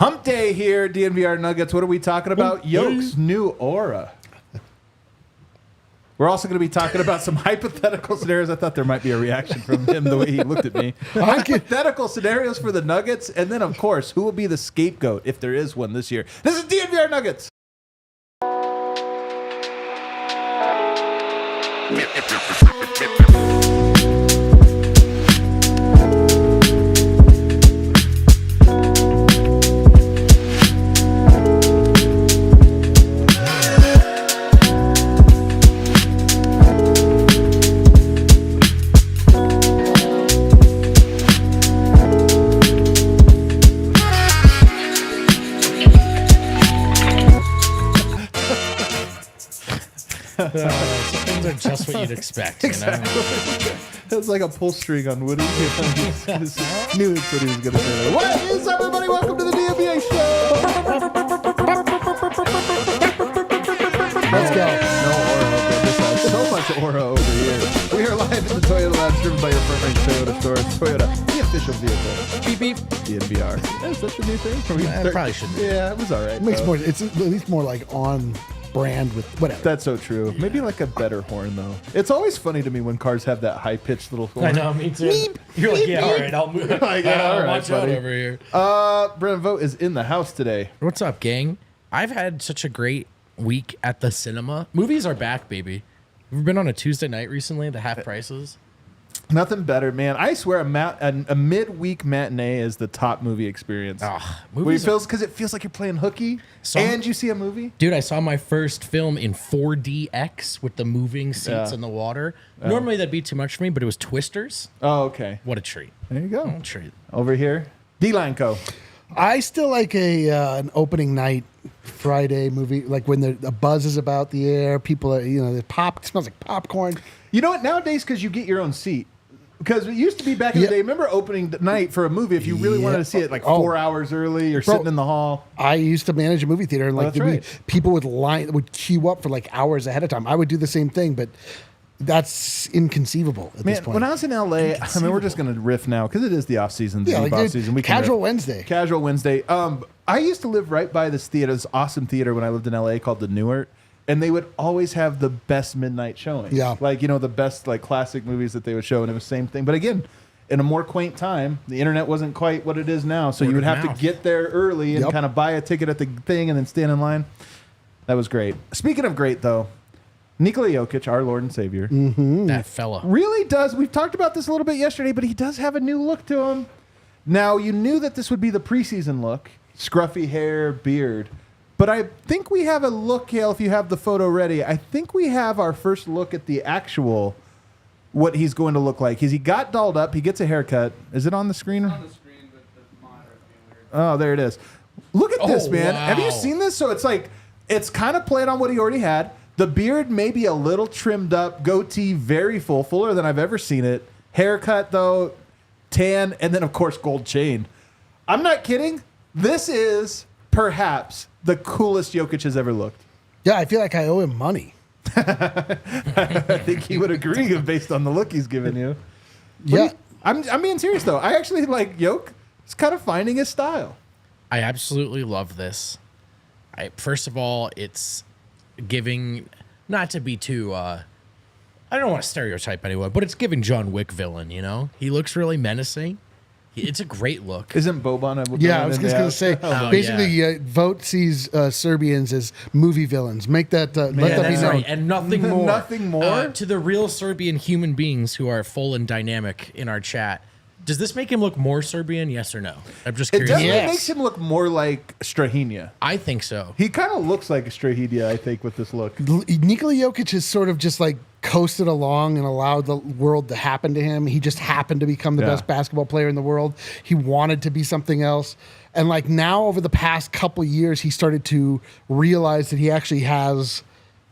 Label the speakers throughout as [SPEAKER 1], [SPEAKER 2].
[SPEAKER 1] Hump Day here, DNVR Nuggets. What are we talking about? Yoke's new aura. We're also going to be talking about some hypothetical scenarios. I thought there might be a reaction from him the way he looked at me. Hypothetical scenarios for the Nuggets. And then, of course, who will be the scapegoat if there is one this year? This is DNVR Nuggets.
[SPEAKER 2] Some things are just what you'd expect.
[SPEAKER 1] Exactly.
[SPEAKER 2] You know?
[SPEAKER 1] It's like a pull string on Woody. Knew that's what he was going to say. What is up, everybody? Welcome to the DNVR show.
[SPEAKER 2] Let's go.
[SPEAKER 1] No aura. This has so much aura over here. We are live in the Toyota Lounge, driven by your front-range Toyota store. Toyota, the official vehicle. Beep, beep. DNVR. Is that the new thing?
[SPEAKER 2] Probably shouldn't be.
[SPEAKER 1] Yeah, it was all right.
[SPEAKER 3] It makes more. It's at least more like on brand with whatever.
[SPEAKER 1] That's so true. Maybe like a better horn, though. It's always funny to me when cars have that high-pitched little horn.
[SPEAKER 2] I know, me too.
[SPEAKER 1] Beep,
[SPEAKER 2] You're like,
[SPEAKER 1] beep,
[SPEAKER 2] yeah,
[SPEAKER 1] beep.
[SPEAKER 2] all right, I'll move.
[SPEAKER 1] Like, yeah, all right,
[SPEAKER 2] watch out
[SPEAKER 1] buddy.
[SPEAKER 2] over here.
[SPEAKER 1] Brennan Vogt is in the house today.
[SPEAKER 2] What's up, gang? I've had such a great week at the cinema. Movies are back, baby. We've been on a Tuesday night recently, the half prices.
[SPEAKER 1] Nothing better, man. I swear a midweek matinee is the top movie experience.
[SPEAKER 2] Movies
[SPEAKER 1] Because it feels like you're playing hooky and you see a movie.
[SPEAKER 2] Dude, I saw my first film in 4DX with the moving seats in the water. Normally that'd be too much for me, but it was Twisters.
[SPEAKER 1] Oh, okay.
[SPEAKER 2] What a treat.
[SPEAKER 1] There you go.
[SPEAKER 2] What a treat.
[SPEAKER 1] Over here, D-Line Co.
[SPEAKER 3] I still like an opening night Friday movie, like when the buzz is about the air. People are, it smells like popcorn.
[SPEAKER 1] You know what? Nowadays, because you get your own seat. Because it used to be back in the day. Remember opening night for a movie? If you really wanted to see it, like 4 hours early, you're sitting in the hall.
[SPEAKER 3] I used to manage a movie theater, and people would queue up for like hours ahead of time. I would do the same thing, but that's inconceivable at this point.
[SPEAKER 1] When I was in LA, I mean, we're just going to riff now because it is the off season.
[SPEAKER 3] Wednesday. Casual Wednesday.
[SPEAKER 1] I used to live right by this theater, this awesome theater when I lived in LA called the Newark. And they would always have the best midnight showing.
[SPEAKER 3] Yeah.
[SPEAKER 1] Like, the best like classic movies that they would show. And it was the same thing. But again, in a more quaint time, the internet wasn't quite what it is now. So you would have to get there early and kind of buy a ticket at the thing and then stand in line. That was great. Speaking of great, though, Nikola Jokic, our Lord and Savior.
[SPEAKER 3] Mm-hmm.
[SPEAKER 2] That fella.
[SPEAKER 1] Really does. We've talked about this a little bit yesterday, but he does have a new look to him. Now, you knew that this would be the preseason look. Scruffy hair, beard. But I think we have a look, Hale, if you have the photo ready. I think we have our first look at the actual, what he's going to look like. He got dolled up. He gets a haircut. Is it on the screen? It's on the screen, but the monitor is being weird. Oh, there it is. Look at this, man.
[SPEAKER 2] Wow.
[SPEAKER 1] Have you seen this? So it's kind of played on what he already had. The beard maybe a little trimmed up. Goatee very fuller than I've ever seen it. Haircut, though, tan, and then, of course, gold chain. I'm not kidding. This is perhaps the coolest Jokic has ever looked.
[SPEAKER 3] Yeah, I feel like I owe him money.
[SPEAKER 1] I think he would agree based on the look he's given you. I'm being serious, though. I actually like Jokic. He's kind of finding his style.
[SPEAKER 2] I absolutely love this. First of all, it's giving, not to be too, I don't want to stereotype anyone, but it's giving John Wick villain, He looks really menacing. It's a great look.
[SPEAKER 1] Isn't Boban a
[SPEAKER 3] Yeah, I was just going to say, basically, Vogt sees Serbians as movie villains. Make that, let that be known.
[SPEAKER 2] Right. And nothing more.
[SPEAKER 1] Nothing more?
[SPEAKER 2] To the real Serbian human beings who are full and dynamic in our chat, does this make him look more Serbian, yes or no? I'm just
[SPEAKER 1] It
[SPEAKER 2] curious.
[SPEAKER 1] definitely makes him look more like Strahinja.
[SPEAKER 2] I think so.
[SPEAKER 1] He kind of looks like a Strahinja, I think, with this look.
[SPEAKER 3] Nikola Jokic has sort of just like coasted along and allowed the world to happen to him. He just happened to become the best basketball player in the world. He wanted to be something else. And like now over the past couple years, he started to realize that he actually has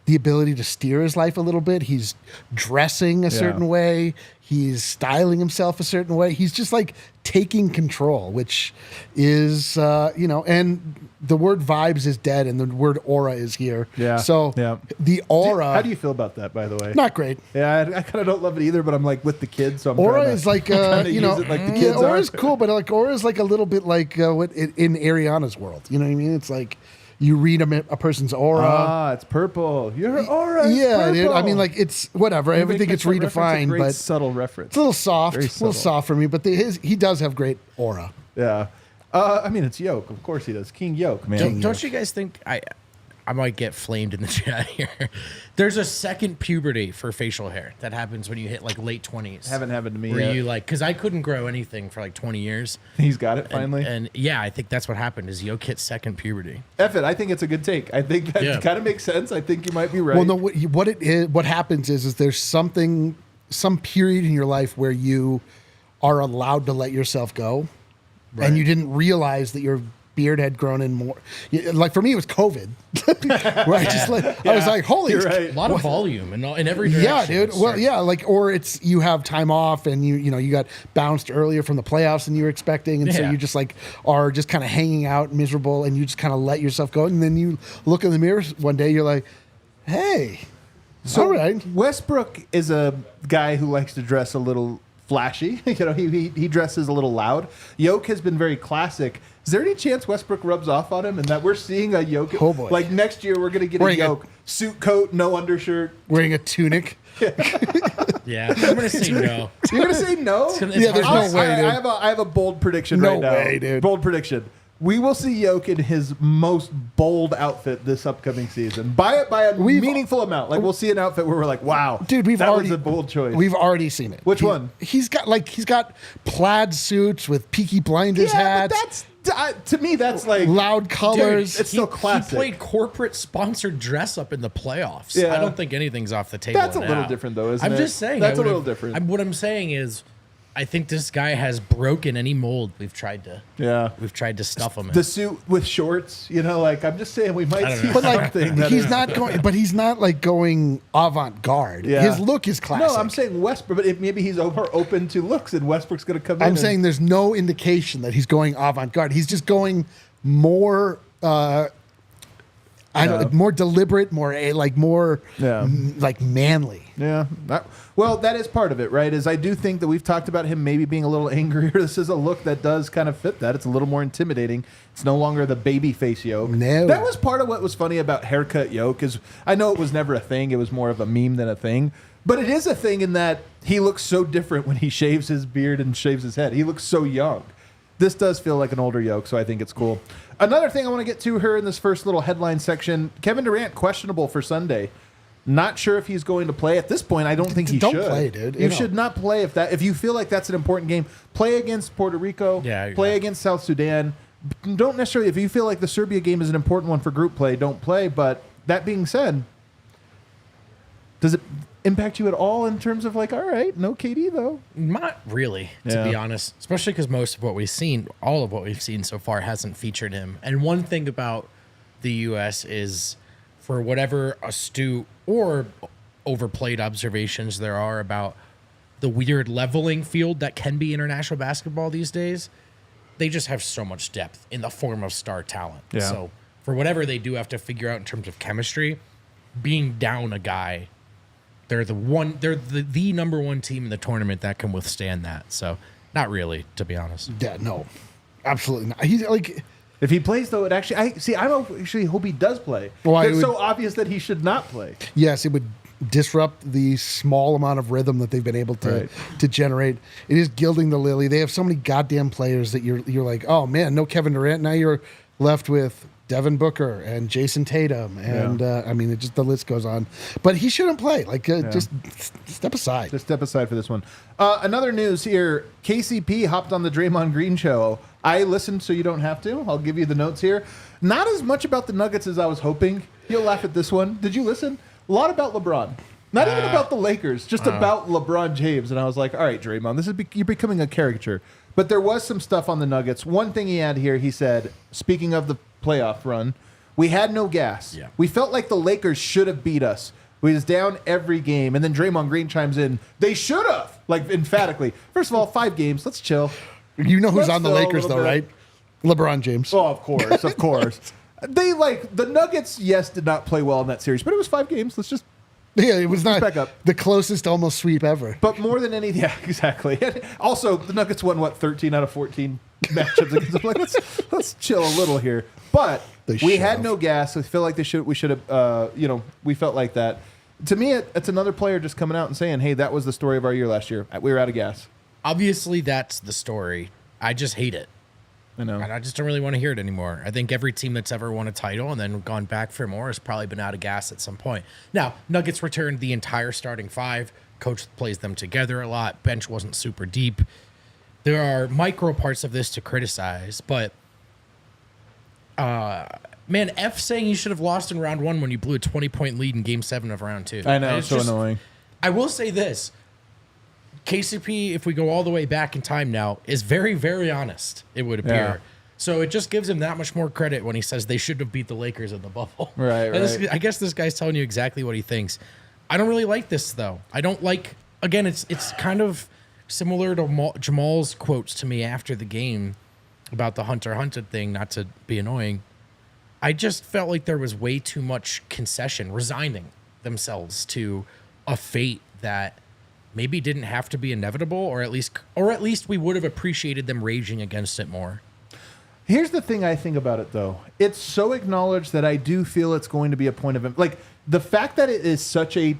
[SPEAKER 3] the ability to steer his life a little bit. He's dressing a certain way. He's styling himself a certain way. He's just like taking control, which is, and the word vibes is dead and the word aura is here.
[SPEAKER 1] Yeah.
[SPEAKER 3] So the aura.
[SPEAKER 1] How do you feel about that, by the way?
[SPEAKER 3] Not great.
[SPEAKER 1] Yeah, I kind of don't love it either, but I'm like with the kids, so I'm
[SPEAKER 3] aura
[SPEAKER 1] trying
[SPEAKER 3] is
[SPEAKER 1] to,
[SPEAKER 3] like,
[SPEAKER 1] use it like the kids
[SPEAKER 3] aura
[SPEAKER 1] are.
[SPEAKER 3] is cool, but like aura is like a little bit like what in Ariana's world. You know what I mean? It's like you read a person's aura.
[SPEAKER 1] Ah, it's purple. Your aura is
[SPEAKER 3] yeah, dude.
[SPEAKER 1] purple.
[SPEAKER 3] I mean, like it's whatever.
[SPEAKER 1] You
[SPEAKER 3] Everything
[SPEAKER 1] make
[SPEAKER 3] gets
[SPEAKER 1] that reference,
[SPEAKER 3] redefined,
[SPEAKER 1] a great
[SPEAKER 3] but
[SPEAKER 1] subtle reference.
[SPEAKER 3] it's a little soft.
[SPEAKER 1] Very
[SPEAKER 3] A little
[SPEAKER 1] subtle.
[SPEAKER 3] soft for me, but he does have great aura.
[SPEAKER 1] Yeah. I mean, it's Yoke. Of course he does. King Yoke, man.
[SPEAKER 2] Don't you guys think I might get flamed in the chat here? There's a second puberty for facial hair that happens when you hit like late 20s.
[SPEAKER 1] Haven't happened to me
[SPEAKER 2] where
[SPEAKER 1] yet.
[SPEAKER 2] you like, because I couldn't grow anything for like 20 years.
[SPEAKER 1] He's got it finally.
[SPEAKER 2] And yeah, I think that's what happened is Yoke hit second puberty.
[SPEAKER 1] F it. I think it's a good take. I think that kind of makes sense. I think you might be right.
[SPEAKER 3] Well, no, what happens is there's some period in your life where you are allowed to let yourself go, and you didn't realize that your beard had grown in more. Like for me, it was COVID, where I just I was like, holy,
[SPEAKER 1] You're right.
[SPEAKER 2] A lot of volume in every direction.
[SPEAKER 3] yeah, dude. Well, yeah, like or it's you have time off and you got bounced earlier from the playoffs than you were expecting, and so you just like are just kind of hanging out miserable, and you just kind of let yourself go, and then you look in the mirror one day, you're like, hey,
[SPEAKER 1] So
[SPEAKER 3] all right.
[SPEAKER 1] Westbrook is a guy who likes to dress a little flashy. He dresses a little loud. Yoke has been very classic. Is there any chance Westbrook rubs off on him and that we're seeing a Yoke?
[SPEAKER 3] Oh, boy.
[SPEAKER 1] Like next year we're going to get a Yoke suit coat, no undershirt.
[SPEAKER 3] Wearing a tunic.
[SPEAKER 2] Yeah, I'm gonna say no.
[SPEAKER 1] You're going to say no?
[SPEAKER 3] Yeah, there's no way, dude.
[SPEAKER 1] I have a bold prediction
[SPEAKER 3] No
[SPEAKER 1] right now.
[SPEAKER 3] way, dude.
[SPEAKER 1] Bold prediction. We will see Yoke in his most bold outfit this upcoming season. By a meaningful amount. Like we'll see an outfit where we're like, wow,
[SPEAKER 3] Dude,
[SPEAKER 1] that was a bold choice.
[SPEAKER 3] We've already seen it.
[SPEAKER 1] Which one?
[SPEAKER 3] He's got plaid suits with Peaky Blinders hats.
[SPEAKER 1] But that's to me that's like
[SPEAKER 3] loud colors.
[SPEAKER 1] Dude, it's still classic.
[SPEAKER 2] He played corporate sponsored dress up in the playoffs.
[SPEAKER 1] Yeah.
[SPEAKER 2] I don't think anything's off the table.
[SPEAKER 1] That's a little different though, isn't it?
[SPEAKER 2] I'm just saying.
[SPEAKER 1] That's a little different.
[SPEAKER 2] What I'm saying is, I think this guy has broken any mold we've tried to stuff him in.
[SPEAKER 1] The suit with shorts, like I'm just saying we might see
[SPEAKER 3] But like
[SPEAKER 1] something. that
[SPEAKER 3] he's
[SPEAKER 1] is-
[SPEAKER 3] not going. But he's not like going avant-garde.
[SPEAKER 1] Yeah.
[SPEAKER 3] His look is classic.
[SPEAKER 1] No, I'm saying Westbrook, but maybe he's more open to looks, and Westbrook's going to come in.
[SPEAKER 3] I'm saying there's no indication that he's going avant-garde. He's just going more. More deliberate, more manly.
[SPEAKER 1] Yeah. Well, that is part of it, right? Is I do think that we've talked about him maybe being a little angrier. This is a look that does kind of fit that. It's a little more intimidating. It's no longer the baby face Yoke.
[SPEAKER 3] No.
[SPEAKER 1] That was part of what was funny about haircut Yoke is I know it was never a thing. It was more of a meme than a thing. But it is a thing in that he looks so different when he shaves his beard and shaves his head. He looks so young. This does feel like an older Yoke, so I think it's cool. Another thing I want to get to here in this first little headline section, Kevin Durant questionable for Sunday. Not sure if he's going to play. At this point, I don't think he
[SPEAKER 3] Don't
[SPEAKER 1] should.
[SPEAKER 3] play, dude.
[SPEAKER 1] You should not play if you feel like that's an important game. Play against Puerto Rico.
[SPEAKER 2] Yeah,
[SPEAKER 1] play against South Sudan. Don't necessarily, if you feel like the Serbia game is an important one for group play, don't play. But that being said, does it impact you at all in terms of like, all right, no KD though?
[SPEAKER 2] Not really, to be honest. Especially because most of what we've seen, all of what we've seen so far, hasn't featured him. And one thing about the U.S. is, for whatever astute or overplayed observations there are about the weird leveling field that can be international basketball these days, they just have so much depth in the form of star talent.
[SPEAKER 1] Yeah.
[SPEAKER 2] So for whatever they do have to figure out in terms of chemistry, being down a guy, they're the number one team in the tournament that can withstand that. So not really, to be honest.
[SPEAKER 3] Yeah, no, absolutely not. He's like,
[SPEAKER 1] If he plays though, I actually hope he does play.
[SPEAKER 3] Well,
[SPEAKER 1] It's so obvious that he should not play.
[SPEAKER 3] yes, it would disrupt the small amount of rhythm that they've been able to generate. It is gilding the lily. They have so many goddamn players that you're like, oh man, no Kevin Durant. Now you're left with Devin Booker and Jason Tatum, and the list goes on. But he shouldn't play. Just step aside.
[SPEAKER 1] Just step aside for this one. Another news here. KCP hopped on the Draymond Green show. I listened, so you don't have to. I'll give you the notes here. Not as much about the Nuggets as I was hoping. You'll laugh at this one. Did you listen? A lot about LeBron. Not even about the Lakers, just about LeBron James. And I was like, all right, Draymond, you're becoming a caricature. But there was some stuff on the Nuggets. One thing he had here, he said, speaking of the playoff run, We had no gas.
[SPEAKER 2] Yeah.
[SPEAKER 1] We felt like the Lakers should have beat us. We was down every game, and then Draymond Green chimes in, they should have, like emphatically. First of all, 5 games. Let's chill.
[SPEAKER 3] You know who's
[SPEAKER 1] Let's
[SPEAKER 3] on the
[SPEAKER 1] fill a
[SPEAKER 3] Lakers,
[SPEAKER 1] little
[SPEAKER 3] though,
[SPEAKER 1] bit.
[SPEAKER 3] right? LeBron James.
[SPEAKER 1] Oh, of course, of course. They the Nuggets, yes, did not play well in that series, but it was 5 games. Let's just,
[SPEAKER 3] Yeah, it was not
[SPEAKER 1] back up.
[SPEAKER 3] the closest almost sweep ever.
[SPEAKER 1] but more than anything, yeah, exactly. And also, the Nuggets won, 13 out of 14 matchups against them. Like, let's chill a little here. But
[SPEAKER 3] They
[SPEAKER 1] we
[SPEAKER 3] should
[SPEAKER 1] had
[SPEAKER 3] have.
[SPEAKER 1] no gas. So I feel like we should have, we felt like that. To me, it's another player just coming out and saying, hey, that was the story of our year last year. We were out of gas.
[SPEAKER 2] Obviously, that's the story. I just hate it.
[SPEAKER 1] I know.
[SPEAKER 2] And I just don't really want to hear it anymore. I think every team that's ever won a title and then gone back for more has probably been out of gas at some point. Now, Nuggets returned the entire starting 5. Coach plays them together a lot. Bench wasn't super deep. There are micro parts of this to criticize, but man, F saying you should have lost in round 1 when you blew a 20-point lead in game 7 of round 2.
[SPEAKER 1] I know,
[SPEAKER 2] And
[SPEAKER 1] it's so annoying.
[SPEAKER 2] I will say this. KCP, if we go all the way back in time now, is very, very honest, it would appear.
[SPEAKER 1] Yeah.
[SPEAKER 2] So it just gives him that much more credit when he says they should have beat the Lakers in the bubble.
[SPEAKER 1] Right,
[SPEAKER 2] And this-
[SPEAKER 1] right.
[SPEAKER 2] I guess this guy's telling you exactly what he thinks. I don't really like this, though. I don't like, again, it's kind of similar to Jamal's quotes to me after the game about the Hunter-Hunted thing, not to be annoying. I just felt like there was way too much concession, resigning themselves to a fate that maybe didn't have to be inevitable, or at least we would have appreciated them raging against it more.
[SPEAKER 1] Here's the thing I think about it, though. It's so acknowledged that I do feel it's going to be a point of... Like, the fact that it is such a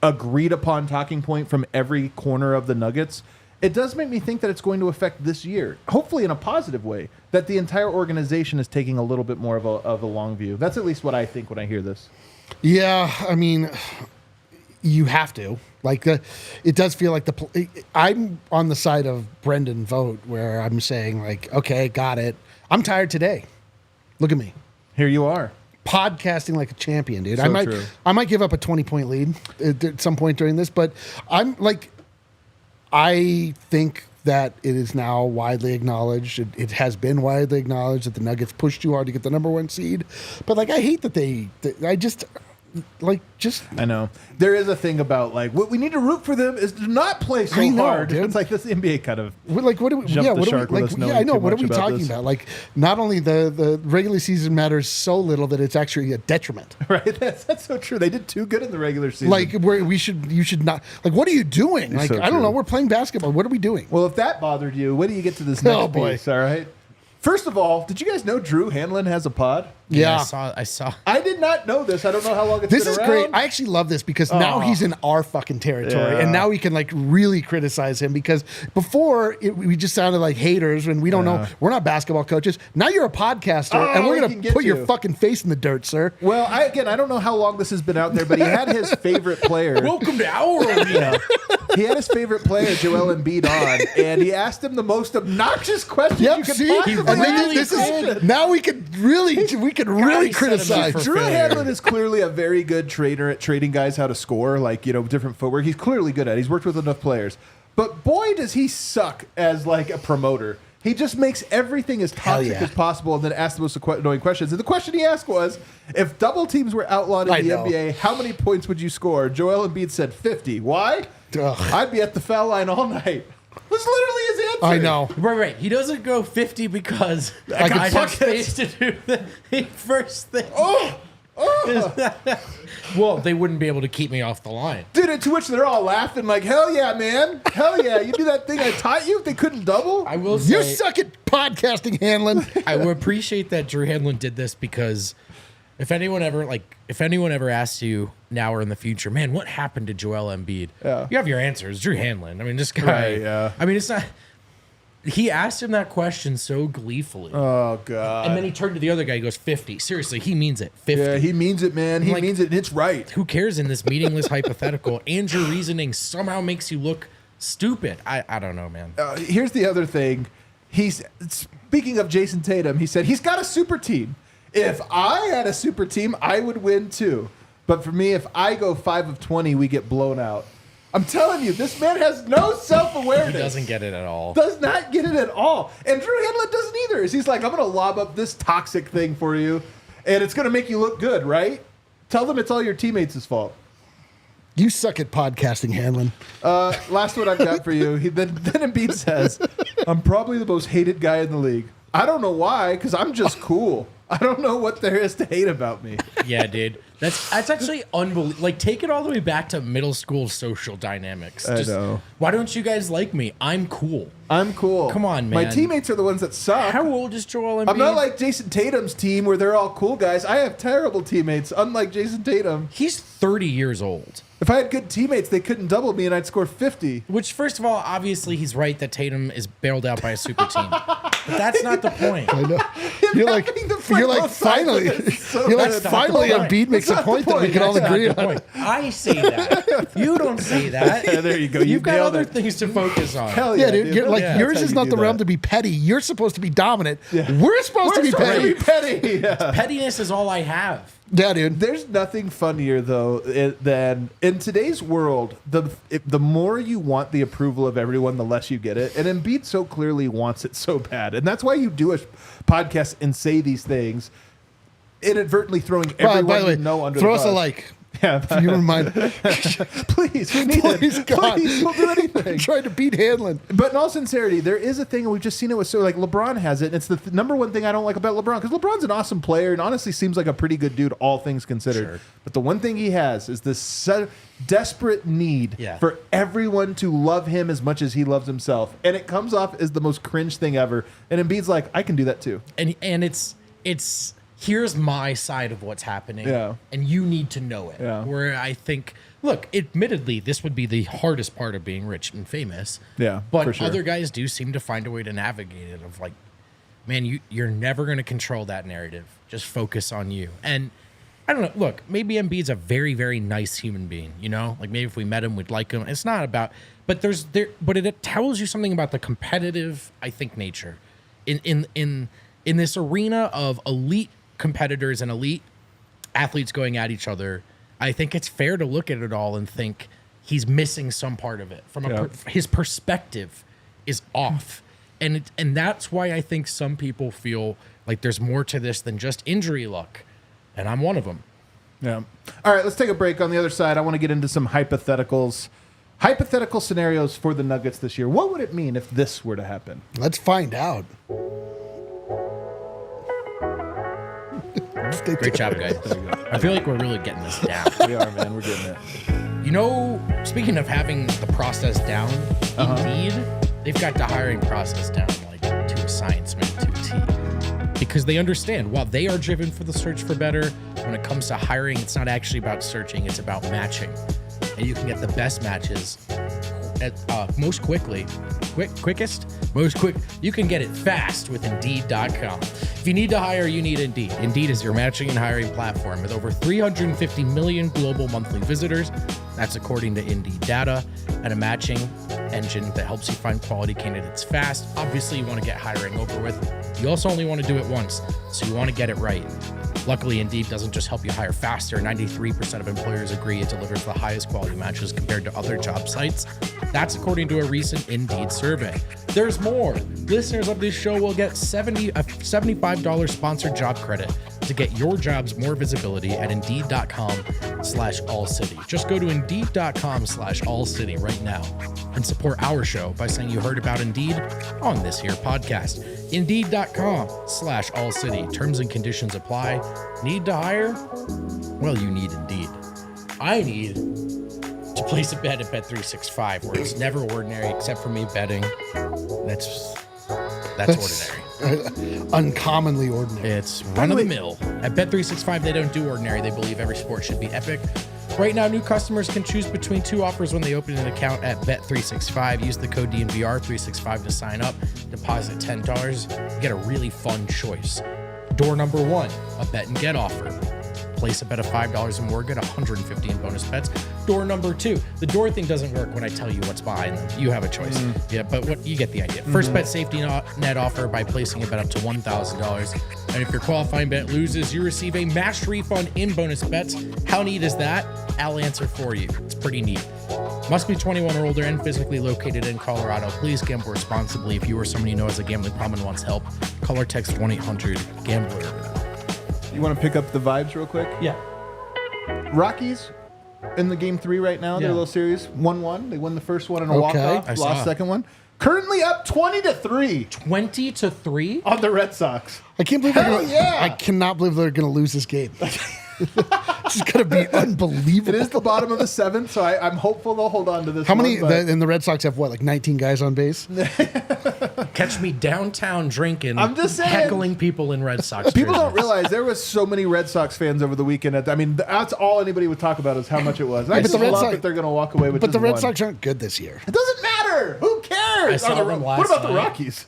[SPEAKER 1] agreed-upon talking point from every corner of the Nuggets, it does make me think that it's going to affect this year, hopefully in a positive way, that the entire organization is taking a little bit more of a long view. That's at least what I think when I hear this.
[SPEAKER 3] Yeah, I mean, you have to. Like, it does feel like I'm on the side of Brendan Vogt, where I'm saying, like, okay, got it. I'm tired today. Look at me.
[SPEAKER 1] Here you are.
[SPEAKER 3] Podcasting like a champion, dude.
[SPEAKER 1] So true.
[SPEAKER 3] I might give up a 20-point lead at some point during this, but I think that it is now widely acknowledged. It has been widely acknowledged that the Nuggets pushed too hard to get the number 1 seed. But like, I hate that
[SPEAKER 1] I know. There is a thing about, like, what we need to root for them is to not play so
[SPEAKER 3] I know,
[SPEAKER 1] hard.
[SPEAKER 3] dude.
[SPEAKER 1] It's like this NBA kind of...
[SPEAKER 3] What do we?
[SPEAKER 1] Jump
[SPEAKER 3] Yeah,
[SPEAKER 1] the
[SPEAKER 3] what
[SPEAKER 1] shark
[SPEAKER 3] do we?
[SPEAKER 1] with us
[SPEAKER 3] Like,
[SPEAKER 1] knowing
[SPEAKER 3] yeah, I know.
[SPEAKER 1] too
[SPEAKER 3] What are
[SPEAKER 1] much
[SPEAKER 3] we
[SPEAKER 1] about
[SPEAKER 3] talking
[SPEAKER 1] this.
[SPEAKER 3] about? Like, not only the regular season matters so little that it's actually a detriment.
[SPEAKER 1] Right? That's so true. They did too good in the regular season.
[SPEAKER 3] Like, you should not. Like, what are you doing? Like,
[SPEAKER 1] so
[SPEAKER 3] I don't
[SPEAKER 1] true.
[SPEAKER 3] know. We're playing basketball. What are we doing?
[SPEAKER 1] Well, if that bothered you, when do you get to this next
[SPEAKER 3] Oh, boy.
[SPEAKER 1] piece, all right? First of all, did you guys know Drew Hanlen has a pod?
[SPEAKER 3] Yeah.
[SPEAKER 2] I saw.
[SPEAKER 1] I did not know this. I don't know how long it's
[SPEAKER 3] This
[SPEAKER 1] been
[SPEAKER 3] is
[SPEAKER 1] around.
[SPEAKER 3] great. I actually love this because now he's in our fucking territory, and now we can like really criticize him. Because before we just sounded like haters, and we don't know. We're not basketball coaches. Now you're a podcaster, and we're
[SPEAKER 1] we can
[SPEAKER 3] gonna
[SPEAKER 1] get
[SPEAKER 3] put your
[SPEAKER 1] you.
[SPEAKER 3] fucking face in the dirt, sir.
[SPEAKER 1] Well, I don't know how long this has been out there, but he had his favorite player.
[SPEAKER 2] Welcome to our arena.
[SPEAKER 1] He had his favorite player, Joel Embiid, on, and he asked him the most obnoxious questions you
[SPEAKER 3] Yep.
[SPEAKER 1] could
[SPEAKER 3] See,
[SPEAKER 1] possibly
[SPEAKER 3] and then
[SPEAKER 1] ask.
[SPEAKER 3] this is now we can really
[SPEAKER 2] he set him
[SPEAKER 3] criticize.
[SPEAKER 2] up for
[SPEAKER 1] Drew
[SPEAKER 2] failure.
[SPEAKER 1] Hanlen is clearly a very good trainer at trading guys how to score, like, different footwork. He's clearly good at it. He's worked with enough players. But boy, does he suck as, like, a promoter. He just makes everything as toxic
[SPEAKER 3] yeah.
[SPEAKER 1] as possible and then asks the most annoying questions. And the question he asked was, if double teams were outlawed in
[SPEAKER 3] I
[SPEAKER 1] the
[SPEAKER 3] know.
[SPEAKER 1] NBA, how many points would you score? Joel Embiid said 50. Why?
[SPEAKER 3] Ugh.
[SPEAKER 1] I'd be at the foul line all night. Was literally his answer.
[SPEAKER 3] I know.
[SPEAKER 2] Right. He doesn't go 50 because
[SPEAKER 3] I can
[SPEAKER 2] I have
[SPEAKER 3] fuck
[SPEAKER 2] space to do the first thing.
[SPEAKER 1] Oh!
[SPEAKER 2] Well, they wouldn't be able to keep me off the line.
[SPEAKER 1] Dude, and to which they're all laughing like, hell yeah, man. Hell yeah. You do that thing I taught you if they couldn't double?
[SPEAKER 2] I will say,
[SPEAKER 3] You suck at podcasting, Hanlon.
[SPEAKER 2] I would appreciate that Drew Hanlen did this because if anyone ever asks you now or in the future, man, what happened to Joel Embiid?
[SPEAKER 1] Yeah.
[SPEAKER 2] You have your answers. Drew Hanlen. I mean, this guy.
[SPEAKER 1] Right, yeah.
[SPEAKER 2] I mean, it's not. He asked him that question so gleefully.
[SPEAKER 1] Oh, God.
[SPEAKER 2] And then he turned to the other guy. He goes, 50. Seriously, he means it. 50.
[SPEAKER 1] Yeah, he means it, man. He
[SPEAKER 2] Like-
[SPEAKER 1] means it, and it's right.
[SPEAKER 2] Who cares in this meaningless hypothetical? And your reasoning somehow makes you look stupid. I don't know, man.
[SPEAKER 1] Here's the other thing. Speaking of Jason Tatum, he said he's got a super team. If I had a super team, I would win too. But for me, if I go 5 of 20, we get blown out. I'm telling you, this man has no self-awareness.
[SPEAKER 2] He doesn't get it at all.
[SPEAKER 1] Does not get it at all. And Drew Hanlen doesn't either. He's like, I'm going to lob up this toxic thing for you. And it's going to make you look good, right? Tell them it's all your teammates' fault.
[SPEAKER 3] You suck at podcasting, Hanlen.
[SPEAKER 1] Last one I've got for you. Then Embiid says, I'm probably the most hated guy in the league. I don't know why, because I'm just cool. I don't know what there is to hate about me.
[SPEAKER 2] Yeah, dude. That's actually unbelievable. Like, take it all the way back to middle school social dynamics.
[SPEAKER 1] I know.
[SPEAKER 2] Why don't you guys like me? I'm cool.
[SPEAKER 1] I'm cool.
[SPEAKER 2] Come on, man.
[SPEAKER 1] My teammates are the ones that suck.
[SPEAKER 2] How old is Joel Embiid?
[SPEAKER 1] I'm not like Jason Tatum's team where they're all cool guys. I have terrible teammates, unlike Jason Tatum.
[SPEAKER 2] He's 30 years old.
[SPEAKER 1] If I had good teammates, they couldn't double me and I'd score 50.
[SPEAKER 2] Which, first of all, obviously he's right that Tatum is bailed out by a super team. But that's not the point.
[SPEAKER 3] I know. You're like finally, Embiid makes a point that we can all agree on.
[SPEAKER 2] I say that. You don't say that.
[SPEAKER 1] Yeah, there you go.
[SPEAKER 2] You've got other things to focus on.
[SPEAKER 1] Hell
[SPEAKER 3] Yeah,
[SPEAKER 1] yeah,
[SPEAKER 3] dude. You're, like,
[SPEAKER 1] Yeah,
[SPEAKER 3] yours
[SPEAKER 1] that's
[SPEAKER 3] is
[SPEAKER 1] how
[SPEAKER 3] not
[SPEAKER 1] you
[SPEAKER 3] the
[SPEAKER 1] do
[SPEAKER 3] realm
[SPEAKER 1] that.
[SPEAKER 3] to be petty. You're supposed to be dominant.
[SPEAKER 1] Yeah.
[SPEAKER 3] We're supposed to be petty.
[SPEAKER 1] Petty. Yeah.
[SPEAKER 2] Pettiness is all I have.
[SPEAKER 3] Yeah, dude.
[SPEAKER 1] There's nothing funnier though than in today's world. The more you want the approval of everyone, the less you get it. And Embiid so clearly wants it so bad, and that's why you do a podcast and say these things, inadvertently throwing everyone
[SPEAKER 3] By the way,
[SPEAKER 1] you know under
[SPEAKER 3] throw
[SPEAKER 1] the
[SPEAKER 3] us
[SPEAKER 1] bus.
[SPEAKER 3] a like.
[SPEAKER 1] Yeah,
[SPEAKER 3] If you don't mind.
[SPEAKER 1] please, we need
[SPEAKER 3] Please,
[SPEAKER 1] it.
[SPEAKER 3] God.
[SPEAKER 1] Please, we'll do anything.
[SPEAKER 3] Trying to beat Hanlen.
[SPEAKER 1] But in all sincerity, there is a thing, and we've just seen it with LeBron has it, and it's the number one thing I don't like about LeBron, because LeBron's an awesome player and honestly seems like a pretty good dude, all things considered.
[SPEAKER 2] Sure.
[SPEAKER 1] But the one thing he has is this desperate need for everyone to love him as much as he loves himself, and it comes off as the most cringe thing ever. And Embiid's like, I can do that too.
[SPEAKER 2] And it's here's my side of what's happening, and you need to know it.
[SPEAKER 1] Yeah.
[SPEAKER 2] Where I think, look, admittedly, this would be the hardest part of being rich and famous.
[SPEAKER 1] Yeah,
[SPEAKER 2] but
[SPEAKER 1] for sure.
[SPEAKER 2] other guys do seem to find a way to navigate it. Of like, man, you're never going to control that narrative. Just focus on you. And I don't know. Look, maybe Embiid's a very, very nice human being. You know, like maybe if we met him, we'd like him. It's not about, but it tells you something about the competitive, I think, nature in this arena of elite competitors and elite athletes going at each other. I think it's fair to look at it all and think he's missing some part of it. From his perspective is off, and that's why I think some people feel like there's more to this than just injury luck, and I'm one of them.
[SPEAKER 1] Yeah. All right, let's take a break. On the other side, I want to get into some hypotheticals. Hypothetical scenarios for the Nuggets this year. What would it mean if this were to happen?
[SPEAKER 3] Let's find out.
[SPEAKER 2] Great job, guys. I feel like we're really getting this down.
[SPEAKER 1] We are, man. We're getting it.
[SPEAKER 2] You know, speaking of having the process down, Indeed, they've got the hiring process down like to a science, man, to a T. Because they understand, while they are driven for the search for better, when it comes to hiring, it's not actually about searching, it's about matching. And you can get the best matches at most quickly. You can get it fast with Indeed.com. If you need to hire, you need Indeed. Indeed is your matching and hiring platform with over 350 million global monthly visitors. That's according to Indeed data, and a matching engine that helps you find quality candidates fast. Obviously, you want to get hiring over with. You also only want to do it once, so you want to get it right. Luckily, Indeed doesn't just help you hire faster. 93% of employers agree it delivers the highest quality matches compared to other job sites. That's according to a recent Indeed survey. There's more. Listeners of this show will get a $75 sponsored job credit to get your jobs more visibility at Indeed.com/AllCity. Just go to Indeed.com/AllCity right now and support our show by saying you heard about Indeed on this here podcast. Indeed.com/AllCity. Terms and conditions apply. Need to hire? Well, you need Indeed. I need to place a bet at Bet365 where it's never ordinary except for me betting. That's ordinary.
[SPEAKER 3] Uncommonly ordinary.
[SPEAKER 2] It's run of the mill. At Bet365, they don't do ordinary. They believe every sport should be epic. Right now, new customers can choose between two offers when they open an account at Bet365. Use the code DNVR365 to sign up. Deposit $10. You get a really fun choice. Door number one, a bet and get offer. Place a bet of $5 or more, get 150 in bonus bets. Door number two, the door thing doesn't work when I tell you what's behind them. You have a choice. Yeah, but you get the idea. First bet safety net offer by placing a bet up to $1,000. And if your qualifying bet loses, you receive a matched refund in bonus bets. How neat is that? I'll answer for you. It's pretty neat. Must be 21 or older and physically located in Colorado. Please gamble responsibly. If you or someone you know has a gambling problem and wants help, call or text 1-800-GAMBLER.
[SPEAKER 1] You want to pick up the vibes real quick?
[SPEAKER 2] Yeah.
[SPEAKER 1] Rockies in the game 3 right now. Their little series 1-1. They won the first one in a walk-off. Lost second one. Currently up 20-3.
[SPEAKER 2] 20-3
[SPEAKER 1] on the Red Sox.
[SPEAKER 3] I can't believe I cannot believe they're going to lose this game. This is going to be unbelievable.
[SPEAKER 1] It is the bottom of the 7th, so I'm hopeful they'll hold on to this.
[SPEAKER 3] How many? And the Red Sox have what, like 19 guys on base?
[SPEAKER 2] Catch me downtown drinking.
[SPEAKER 1] I'm just saying,
[SPEAKER 2] heckling people in Red Sox.
[SPEAKER 1] People don't
[SPEAKER 2] jerseys.
[SPEAKER 1] realize there was so many Red Sox fans over the weekend. I mean, that's all anybody would talk about is how much it was. I just love that they're going to walk away with.
[SPEAKER 3] But
[SPEAKER 1] just
[SPEAKER 3] the Red
[SPEAKER 1] one.
[SPEAKER 3] Sox aren't good this year.
[SPEAKER 1] It doesn't matter. Who cares?
[SPEAKER 2] I saw them last
[SPEAKER 1] what about the
[SPEAKER 2] night.
[SPEAKER 1] Rockies?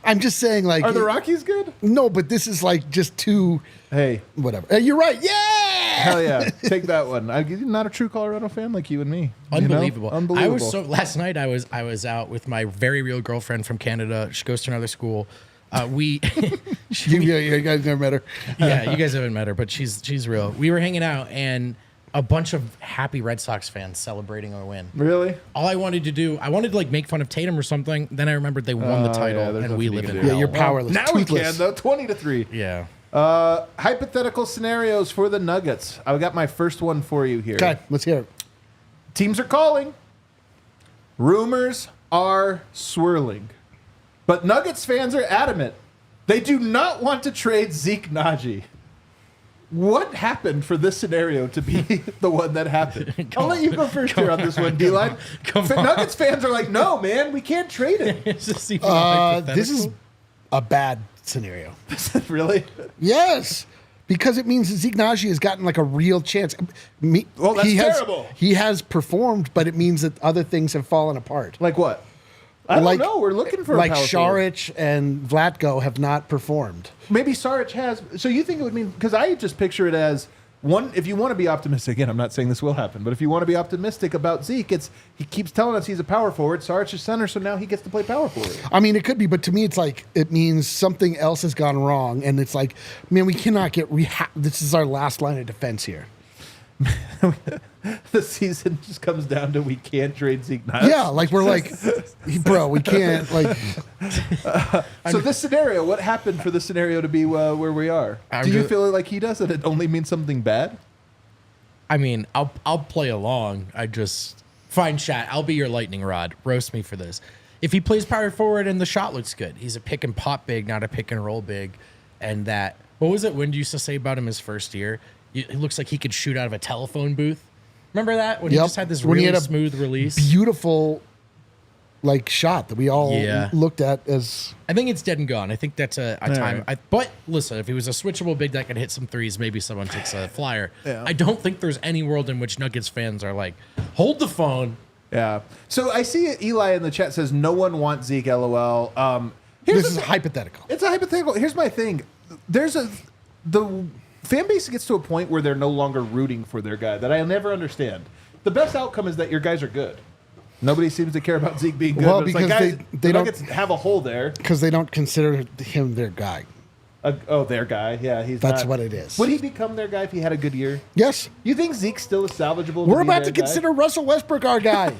[SPEAKER 3] I'm just saying, like,
[SPEAKER 1] Are the Rockies good?
[SPEAKER 3] No, but this is like just too.
[SPEAKER 1] Hey,
[SPEAKER 3] whatever. You're right. Yeah.
[SPEAKER 1] Hell yeah, take that one. I'm not a true Colorado fan like you and me.
[SPEAKER 2] Unbelievable.
[SPEAKER 1] Unbelievable.
[SPEAKER 2] I was last night. I was out with my very real girlfriend from Canada. She goes to another school. You
[SPEAKER 3] guys never met her.
[SPEAKER 2] Yeah, you guys haven't met her, but she's real. We were hanging out and a bunch of happy Red Sox fans celebrating our win.
[SPEAKER 1] Really?
[SPEAKER 2] All I wanted to do, I wanted to like make fun of Tatum or something. Then I remembered they won the title and we live in hell.
[SPEAKER 3] Yeah, you're powerless.
[SPEAKER 1] Now we can though. 20-3.
[SPEAKER 2] Yeah.
[SPEAKER 1] Hypothetical scenarios for the Nuggets. I got my first one for you here.
[SPEAKER 3] Okay, let's hear it.
[SPEAKER 1] Teams are calling. Rumors are swirling. But Nuggets fans are adamant. They do not want to trade Zeke Naji. What happened for this scenario to be the one that happened? I'll let you go first here on this one, D-Line. Nuggets fans are like, no, man, we can't trade him.
[SPEAKER 2] This
[SPEAKER 3] is a bad scenario.
[SPEAKER 1] Really?
[SPEAKER 3] Yes. Because it means Zeke Naji has gotten like a real chance.
[SPEAKER 1] Well, that's terrible.
[SPEAKER 3] He has performed, but it means that other things have fallen apart.
[SPEAKER 1] Like what? I don't know. We're looking for
[SPEAKER 3] like
[SPEAKER 1] a power forward.
[SPEAKER 3] Saric and Vlatko have not performed.
[SPEAKER 1] Maybe Saric has. So you think it would mean, because I just picture it as one, if you want to be optimistic, again, I'm not saying this will happen, but if you want to be optimistic about Zeke, he keeps telling us he's a power forward. Saric is center, so now he gets to play power forward.
[SPEAKER 3] I mean, it could be, but to me, it's like it means something else has gone wrong, and it's like, man, we cannot get this is our last line of defense here.
[SPEAKER 1] The season just comes down to we can't trade Zeke Naji.
[SPEAKER 3] Yeah, like we're like, bro, we can't like.
[SPEAKER 1] So this scenario, what happened for this scenario to be where we are? Do you feel like he does, and it only means something bad?
[SPEAKER 2] I mean, I'll play along. I just fine shot. I'll be your lightning rod. Roast me for this. If he plays power forward and the shot looks good, he's a pick and pop big, not a pick and roll big. And that, what was it Wind used to say about him his first year? It looks like he could shoot out of a telephone booth. Remember that? When he just had this really smooth release?
[SPEAKER 3] Beautiful like shot that we all looked at as.
[SPEAKER 2] I think it's dead and gone. I think that's a time. Right. But listen, if he was a switchable big that could hit some threes, maybe someone takes a flyer. Yeah. I don't think there's any world in which Nuggets fans are like, hold the phone.
[SPEAKER 1] Yeah. So I see Eli in the chat says no one wants Zeke. LOL.
[SPEAKER 3] This is hypothetical.
[SPEAKER 1] It's a hypothetical. Here's my thing. The fan base gets to a point where they're no longer rooting for their guy that I never understand. The best outcome is that your guys are good. Nobody seems to care about Zeke being good.
[SPEAKER 3] Well,
[SPEAKER 1] but it's
[SPEAKER 3] because
[SPEAKER 1] like, guys,
[SPEAKER 3] they don't
[SPEAKER 1] have a hole there
[SPEAKER 3] because they don't consider him their guy.
[SPEAKER 1] Their guy. Yeah,
[SPEAKER 3] That's what it is.
[SPEAKER 1] Would he become their guy if he had a good year?
[SPEAKER 3] Yes.
[SPEAKER 1] You think Zeke still is salvageable?
[SPEAKER 3] We're about to consider Russell Westbrook our guy.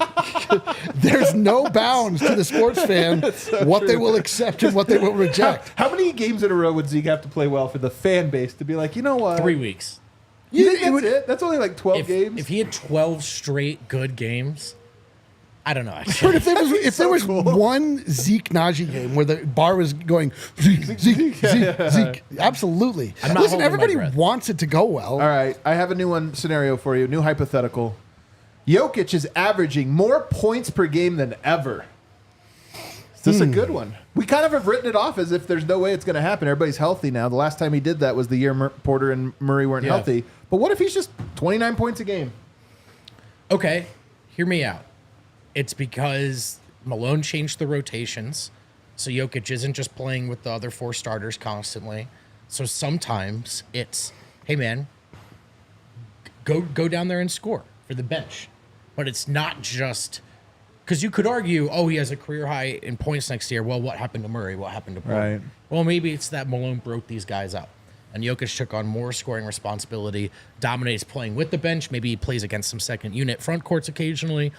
[SPEAKER 3] There's no bounds to the sports fan what they will accept and what they will reject.
[SPEAKER 1] How many games in a row would Zeke have to play well for the fan base to be like, you know what?
[SPEAKER 2] 3 weeks.
[SPEAKER 1] You think that's it? That's only like 12 games?
[SPEAKER 2] If he had 12 straight good games, I don't know.
[SPEAKER 3] But if there was one Zeke Naji game where the bar was going Zeke, absolutely. Listen, everybody wants it to go well.
[SPEAKER 1] All right, I have a new scenario for you. New hypothetical. Jokic is averaging more points per game than ever. Is this a good one? We kind of have written it off as if there's no way it's going to happen. Everybody's healthy now. The last time he did that was the year Porter and Murray weren't healthy. But what if he's just 29 points a game?
[SPEAKER 2] Okay, hear me out. It's because Malone changed the rotations, so Jokic isn't just playing with the other 4 starters constantly. So sometimes it's, hey man, go down there and score for the bench. But it's not just because you could argue, he has a career high in points next year. Well, what happened to Murray? What happened to Porter?
[SPEAKER 1] Right.
[SPEAKER 2] Well, maybe it's that Malone broke these guys up. And Jokic took on more scoring responsibility, dominates playing with the bench. Maybe he plays against some second unit front courts occasionally.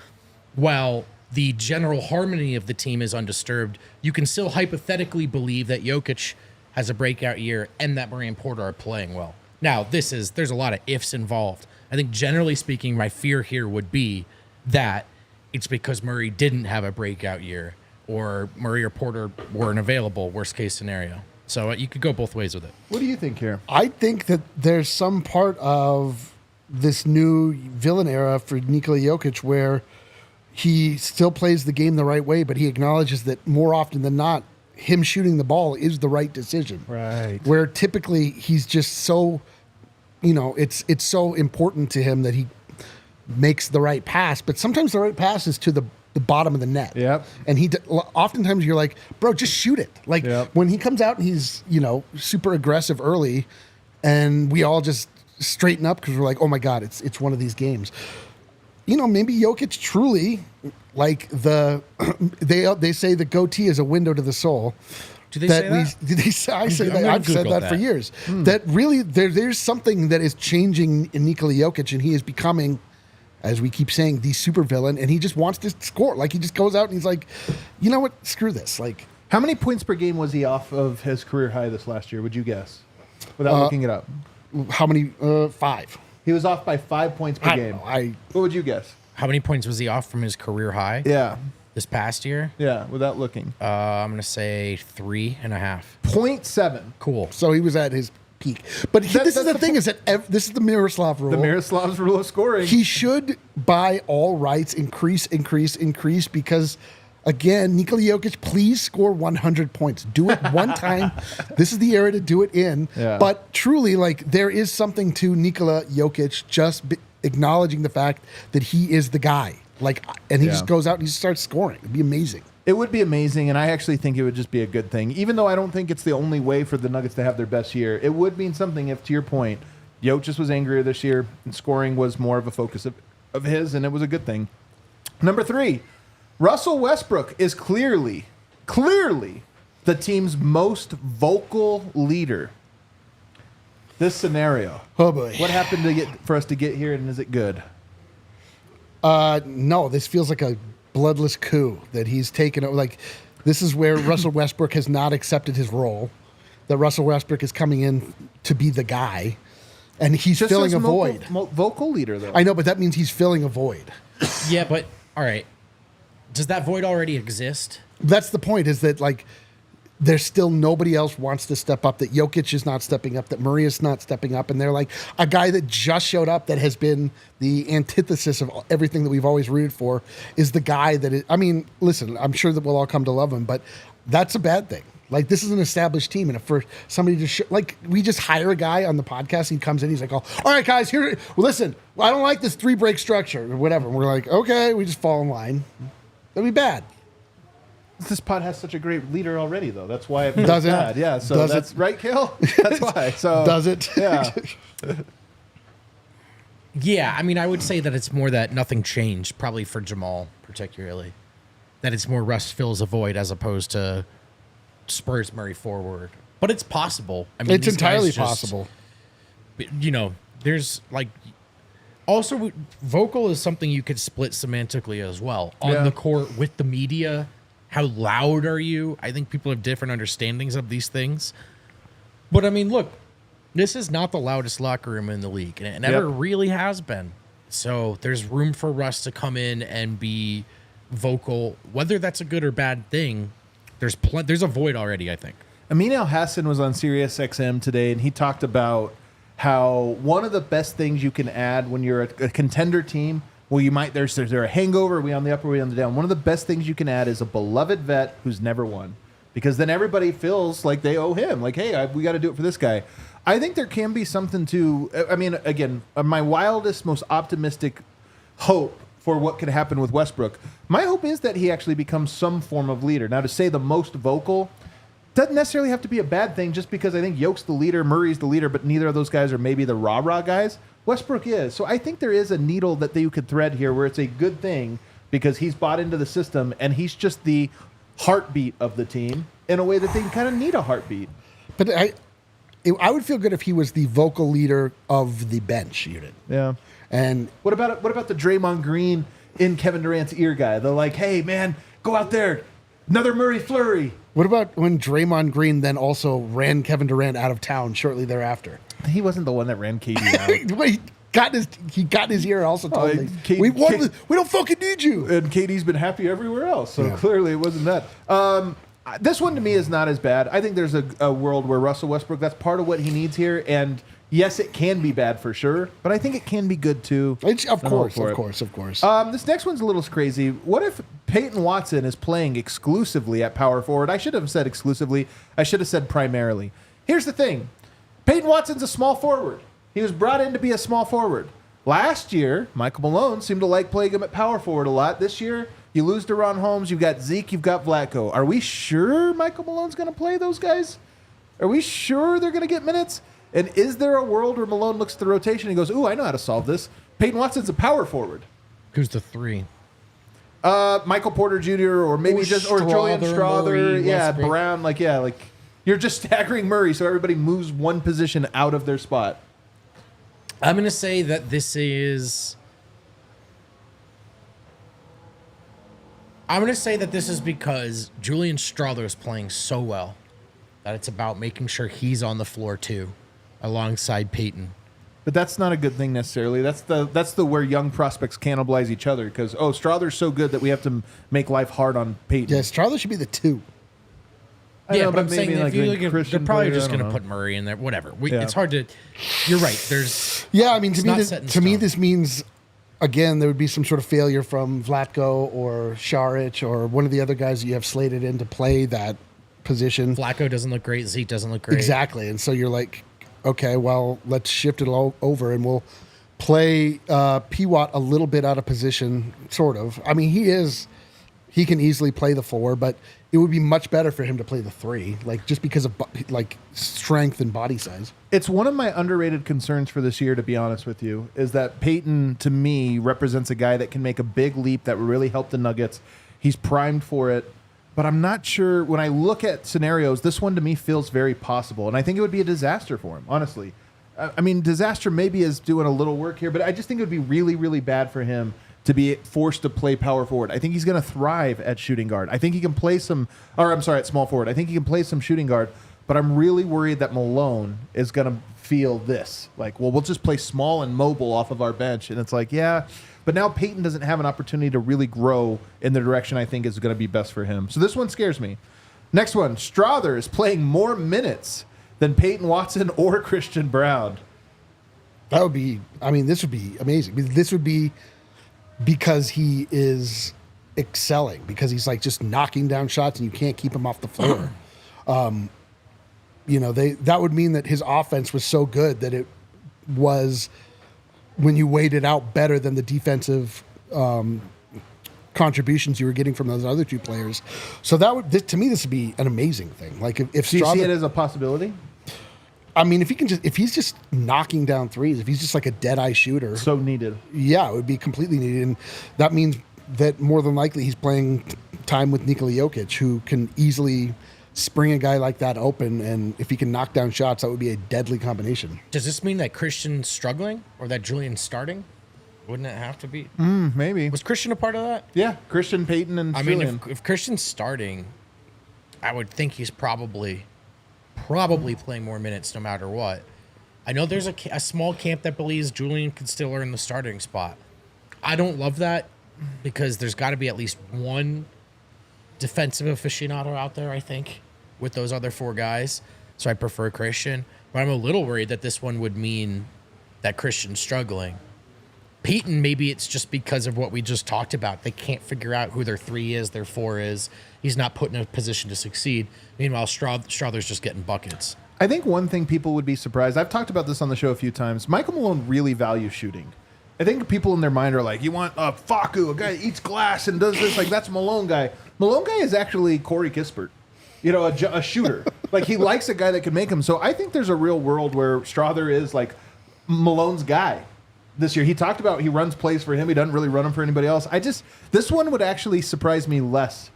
[SPEAKER 2] While the general harmony of the team is undisturbed, you can still hypothetically believe that Jokic has a breakout year and that Murray and Porter are playing well. Now, there's a lot of ifs involved. I think generally speaking, my fear here would be that it's because Murray didn't have a breakout year or Murray or Porter weren't available, worst case scenario. So you could go both ways with it.
[SPEAKER 1] What do you think here?
[SPEAKER 3] I think that there's some part of this new villain era for Nikola Jokic where he still plays the game the right way, but he acknowledges that more often than not, him shooting the ball is the right decision.
[SPEAKER 1] Right.
[SPEAKER 3] Where typically he's just so, it's so important to him that he makes the right pass, but sometimes the right pass is to the bottom of the net.
[SPEAKER 1] Yep.
[SPEAKER 3] And oftentimes you're like, bro, just shoot it. Like when he comes out and he's, super aggressive early and we all just straighten up because we're like, oh my God, it's one of these games. Maybe Jokic truly, like they say the goatee is a window to the soul.
[SPEAKER 2] Do they say that?
[SPEAKER 3] I say that. I've said that for years. That really there's something that is changing in Nikola Jokic, and he is becoming, as we keep saying, the supervillain, and he just wants to score. Like he just goes out and he's like, you know what? Screw this. Like,
[SPEAKER 1] how many points per game was he off of his career high this last year? Would you guess? Without looking it up.
[SPEAKER 3] How many? 5.
[SPEAKER 1] He was off by 5 points per game. What would you guess?
[SPEAKER 2] How many points was he off from his career high?
[SPEAKER 1] Yeah.
[SPEAKER 2] This past year?
[SPEAKER 1] Yeah, without looking.
[SPEAKER 2] I'm going to say 3.5.
[SPEAKER 1] 0.7.
[SPEAKER 2] Cool.
[SPEAKER 3] So he was at his peak. But this is the thing, is that this is the Miroslav rule.
[SPEAKER 1] The Miroslav's rule of scoring.
[SPEAKER 3] He should, by all rights, increase because, again, Nikola Jokic, please score 100 points. Do it one time. This is the era to do it in.
[SPEAKER 1] Yeah.
[SPEAKER 3] But truly, like, there is something to Nikola Jokic just acknowledging the fact that he is the guy. Like, and he just goes out and he starts scoring. It'd be amazing.
[SPEAKER 1] It would be amazing, and I actually think it would just be a good thing. Even though I don't think it's the only way for the Nuggets to have their best year, it would mean something if, to your point, Jokic was angrier this year, and scoring was more of a focus of his, and it was a good thing. Number 3, Russell Westbrook is clearly the team's most vocal leader. This scenario.
[SPEAKER 3] Oh, boy.
[SPEAKER 1] What happened for us to get here, and is it good?
[SPEAKER 3] No, this feels like a bloodless coup that he's taken over. Like, this is where Russell Westbrook has not accepted his role, that Russell Westbrook is coming in to be the guy, and he's just filling a void.
[SPEAKER 1] Vocal leader, though.
[SPEAKER 3] I know, but that means he's filling a void.
[SPEAKER 2] Yeah, but, all right. Does that void already exist?
[SPEAKER 3] That's the point, is that, like, there's still nobody else wants to step up, that Jokic is not stepping up, that Murray is not stepping up, and they're like, a guy that just showed up that has been the antithesis of everything that we've always rooted for is the guy that is, I mean, listen, I'm sure that we'll all come to love him, but that's a bad thing. Like, this is an established team, and for somebody to like, we just hire a guy on the podcast, he comes in, he's like, all right, guys, here, listen, I don't like this 3-break structure, or whatever. And we're like, okay, we just fall in line. That'd be bad.
[SPEAKER 1] This pod has such a great leader already, though. That's why it
[SPEAKER 3] does
[SPEAKER 1] bad.
[SPEAKER 3] It?
[SPEAKER 1] Yeah, so
[SPEAKER 3] does
[SPEAKER 1] that's
[SPEAKER 3] it?
[SPEAKER 1] right, Kale. That's why. So
[SPEAKER 3] does it?
[SPEAKER 1] Yeah.
[SPEAKER 2] Yeah, I mean, I would say that it's more that nothing changed, probably for Jamal particularly. That it's more Russ fills a void as opposed to spurs Murray forward. But it's possible. I mean,
[SPEAKER 3] it's entirely possible.
[SPEAKER 2] There's like. Also, vocal is something you could split semantically as well. On the court with the media, how loud are you? I think people have different understandings of these things. But, I mean, look, this is not the loudest locker room in the league, and it never really has been. So there's room for Russ to come in and be vocal. Whether that's a good or bad thing, there's a void already, I think. Amin
[SPEAKER 1] Al-Hassan was on Sirius XM today, and he talked about how one of the best things you can add when you're a contender team, well, you might, there's a hangover, are we on the up or are we on the down? One of the best things you can add is a beloved vet who's never won. Because then everybody feels like they owe him. Like, hey, we got to do it for this guy. I think there can be something to, I mean, again, my wildest, most optimistic hope for what could happen with Westbrook, my hope is that he actually becomes some form of leader. Now, to say the most vocal doesn't necessarily have to be a bad thing, just because I think Yoke's the leader, Murray's the leader, but neither of those guys are maybe the rah-rah guys. Westbrook is. So I think there is a needle that you could thread here where it's a good thing because he's bought into the system and he's just the heartbeat of the team in a way that they kind of need a heartbeat.
[SPEAKER 3] But I would feel good if he was the vocal leader of the bench unit.
[SPEAKER 1] Yeah.
[SPEAKER 3] And
[SPEAKER 1] what about the Draymond Green in Kevin Durant's ear guy? They're like, hey, man, go out there. Another Murray flurry.
[SPEAKER 3] What about when Draymond Green then also ran Kevin Durant out of town shortly thereafter?
[SPEAKER 1] He wasn't the one that ran KD out.
[SPEAKER 3] Wait, he got in his ear and also told me, we don't fucking need you.
[SPEAKER 1] And KD's been happy everywhere else, so clearly it wasn't that. This one to me is not as bad. I think there's a world where Russell Westbrook, that's part of what he needs here, and yes, it can be bad for sure, but I think it can be good too.
[SPEAKER 3] Of course.
[SPEAKER 1] This next one's a little crazy. What if Peyton Watson is playing exclusively at power forward? I should have said exclusively. I should have said primarily. Here's the thing. Peyton Watson's a small forward. He was brought in to be a small forward. Last year, Michael Malone seemed to like playing him at power forward a lot. This year, you lose to Ron Holmes. You've got Zeke. You've got Vlatko. Are we sure Michael Malone's going to play those guys? Are we sure they're going to get minutes? And is there a world where Malone looks at the rotation and goes, ooh, I know how to solve this. Peyton Watson's a power forward.
[SPEAKER 2] Who's the 3?
[SPEAKER 1] Michael Porter Jr. or maybe or Julian Strawther.
[SPEAKER 2] Murray, Westbrook.
[SPEAKER 1] Brown. You're just staggering Murray so everybody moves one position out of their spot.
[SPEAKER 2] I'm going to say that this is... because Julian Strawther is playing so well that it's about making sure he's on the floor too, alongside Peyton.
[SPEAKER 1] But that's not a good thing necessarily. That's the where young prospects cannibalize each other because Strawther's so good that we have to make life hard on Peyton.
[SPEAKER 3] Yeah, Strawther should be the 2.
[SPEAKER 2] Yeah, but I'm saying if you look at, they're probably just going to put Murray in there. Whatever. It's hard to. You're right. There's.
[SPEAKER 3] Yeah, I mean, to me, this means again there would be some sort of failure from Vlatko or Šarić or one of the other guys that you have slated in to play that position.
[SPEAKER 2] Vlatko doesn't look great. Zeke doesn't look great.
[SPEAKER 3] Exactly, and so you're like, okay, well, let's shift it all over and we'll play PWAT a little bit out of position, sort of. I mean, he can easily play the 4, but it would be much better for him to play the 3, just because of strength and body size.
[SPEAKER 1] It's one of my underrated concerns for this year, to be honest with you, is that Peyton, to me, represents a guy that can make a big leap that will really help the Nuggets. He's primed for it, but I'm not sure. When I look at scenarios, this one to me feels very possible, and I think it would be a disaster for him, honestly. I mean, disaster maybe is doing a little work here, but I just think it would be really, really bad for him to be forced to play power forward. I think he's going to thrive at shooting guard. I think he can play at small forward. I think he can play some shooting guard, but I'm really worried that Malone is going to feel this. We'll just play small and mobile off of our bench. And it's but now Peyton doesn't have an opportunity to really grow in the direction I think is going to be best for him. So this one scares me. Next one, Strawther is playing more minutes than Peyton Watson or Christian Brown.
[SPEAKER 3] This would be amazing. This would be because he is excelling, because he's just knocking down shots and you can't keep him off the floor. That would mean that his offense was so good that it was, when you weighed it out, better than the defensive contributions you were getting from those other 2 players. So to me, this would be an amazing thing. If
[SPEAKER 1] do you see it as a possibility?
[SPEAKER 3] I mean, if he's just knocking down threes, if he's just like a deadeye shooter,
[SPEAKER 1] so needed.
[SPEAKER 3] Yeah, it would be completely needed, and that means that more than likely he's playing time with Nikola Jokic, who can easily spring a guy like that open, and if he can knock down shots, that would be a deadly combination.
[SPEAKER 2] Does this mean that Christian's struggling or that Julian's starting? Wouldn't it have to be?
[SPEAKER 1] Maybe.
[SPEAKER 2] Was Christian a part of that?
[SPEAKER 1] Yeah, Christian, Peyton, and Julian.
[SPEAKER 2] I mean, if Christian's starting, I would think he's probably playing more minutes no matter what. I know there's a small camp that believes Julian could still earn the starting spot. I don't love that because there's got to be at least one defensive aficionado out there, I think, with those other 4 guys. So I prefer Christian. But I'm a little worried that this one would mean that Christian's struggling. Peyton, maybe it's just because of what we just talked about. They can't figure out who their 3 is, their 4 is. He's not put in a position to succeed. Meanwhile, Strawther's just getting buckets.
[SPEAKER 1] I think one thing people would be surprised, I've talked about this on the show a few times, Michael Malone really values shooting. I think people in their mind are like, you want a Facu, a guy who eats glass and does this, that's Malone guy. Malone guy is actually Corey Kispert, a shooter. He likes a guy that can make him. So I think there's a real world where Strawther is Malone's guy this year. He talked about he runs plays for him. He doesn't really run them for anybody else. This one would actually surprise me less,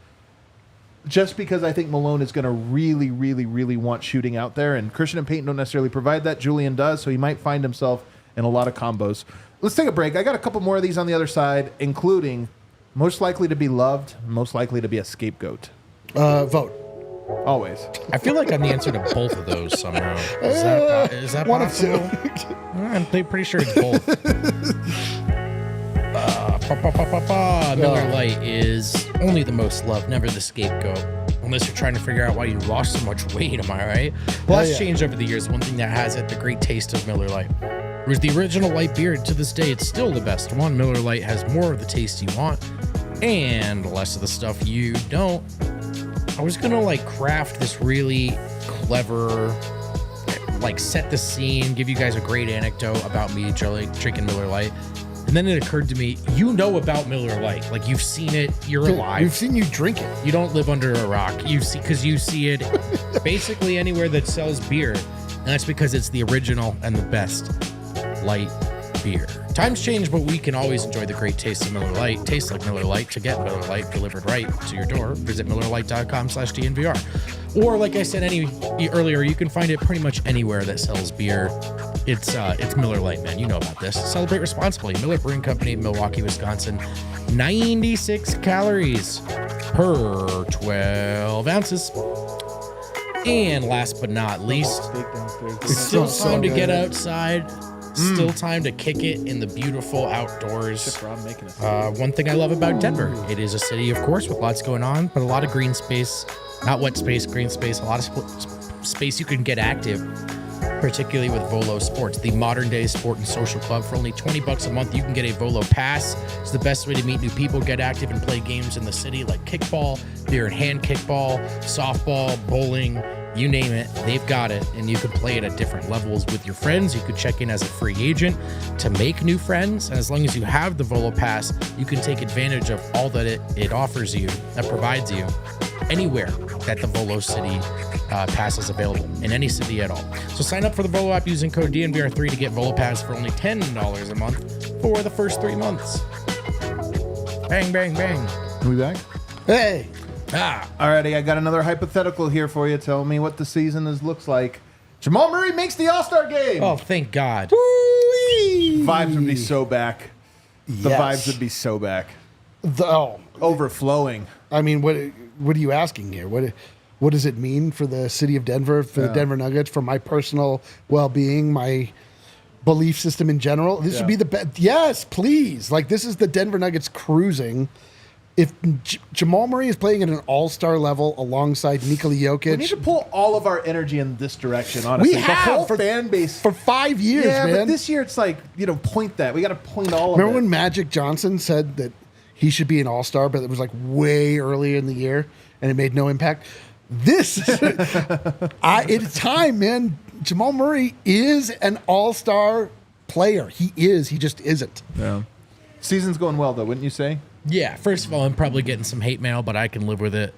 [SPEAKER 1] just because I think Malone is going to really, really, really want shooting out there, and Christian and Peyton don't necessarily provide that. Julian does, so he might find himself in a lot of combos. Let's take a break. I got a couple more of these on the other side, including most likely to be loved, most likely to be a scapegoat.
[SPEAKER 3] Vote.
[SPEAKER 1] Always.
[SPEAKER 2] I feel like I'm the answer to both of those somehow. Is that
[SPEAKER 3] one
[SPEAKER 2] possible?
[SPEAKER 3] of two.
[SPEAKER 2] I'm pretty sure it's both. Miller Lite is only the most loved, never the scapegoat. Unless you're trying to figure out why you lost so much weight, am I right? Well, that's changed over the years. One thing that has it, the great taste of Miller Lite. It was the original light beer. To this day, it's still the best one. Miller Lite has more of the taste you want and less of the stuff you don't. I was gonna like craft this really clever, like set the scene, give you guys a great anecdote about me drinking Miller Lite. And then it occurred to me, you know about Miller Lite. Like, you've seen it. You're alive.
[SPEAKER 3] We've seen you drink it.
[SPEAKER 2] You don't live under a rock. You see it basically anywhere that sells beer. And that's because it's the original and the best light beer. Times change, but we can always enjoy the great taste of Miller Lite. Taste like Miller Lite. To get Miller Lite delivered right to your door, visit MillerLite.com/DNVR. Or, like I said earlier, you can find it pretty much anywhere that sells beer. It's Miller Lite, man. You know about this. Celebrate responsibly. Miller Brewing Company, Milwaukee, Wisconsin. 96 calories per 12 ounces. And last but not least, it's still time to get outside. Still time to kick it in the beautiful outdoors. One thing I love about Denver, it is a city, of course, with lots going on, but a lot of green space, not wet space, green space, a lot of space you can get active, particularly with Volo Sports, the modern day sport and social club. For only $20 a month, you can get a Volo Pass. It's the best way to meet new people, get active, and play games in the city like kickball, beer and hand kickball, softball, bowling, you name it, they've got it, and you can play it at different levels with your friends. You could check in as a free agent to make new friends, and as long as you have the Volo Pass, you can take advantage of all that it offers you, that provides you, anywhere that the Volo City Pass is available, in any city at all. So sign up for the Volo app using code DNVR3 to get Volo Pass for only $10 a month for the first 3 months. Bang, bang, bang.
[SPEAKER 1] Are we back?
[SPEAKER 3] Hey.
[SPEAKER 1] Alrighty, I got another hypothetical here for you. Tell me what the season looks like. Jamal Murray makes the All-Star game.
[SPEAKER 2] Oh, thank God.
[SPEAKER 3] Woo-wee.
[SPEAKER 1] Vibes would be so back. The
[SPEAKER 3] Yes.
[SPEAKER 1] vibes would be so back.
[SPEAKER 3] Oh,
[SPEAKER 1] Overflowing.
[SPEAKER 3] I mean, what are you asking here? What does it mean for the city of Denver, for the Denver Nuggets, for my personal well-being, my belief system in general? This would be the best. Yes, please. Like, this is the Denver Nuggets cruising. If Jamal Murray is playing at an all-star level alongside Nikola Jokic,
[SPEAKER 1] We need to pull all of our energy in this direction, honestly.
[SPEAKER 3] We have
[SPEAKER 1] the whole
[SPEAKER 3] for
[SPEAKER 1] fan base.
[SPEAKER 3] for 5 years,
[SPEAKER 1] Yeah,
[SPEAKER 3] man.
[SPEAKER 1] but this year it's like, point that. We got to point all of
[SPEAKER 3] Remember
[SPEAKER 1] it.
[SPEAKER 3] when Magic Johnson said that he should be an all-star, but it was like way earlier in the year and it made no impact? This is it's time, man. Jamal Murray is an all-star player. He is. He just isn't.
[SPEAKER 1] Yeah. Season's going well, though, wouldn't you say?
[SPEAKER 2] Yeah, first of all, I'm probably getting some hate mail, but I can live with it.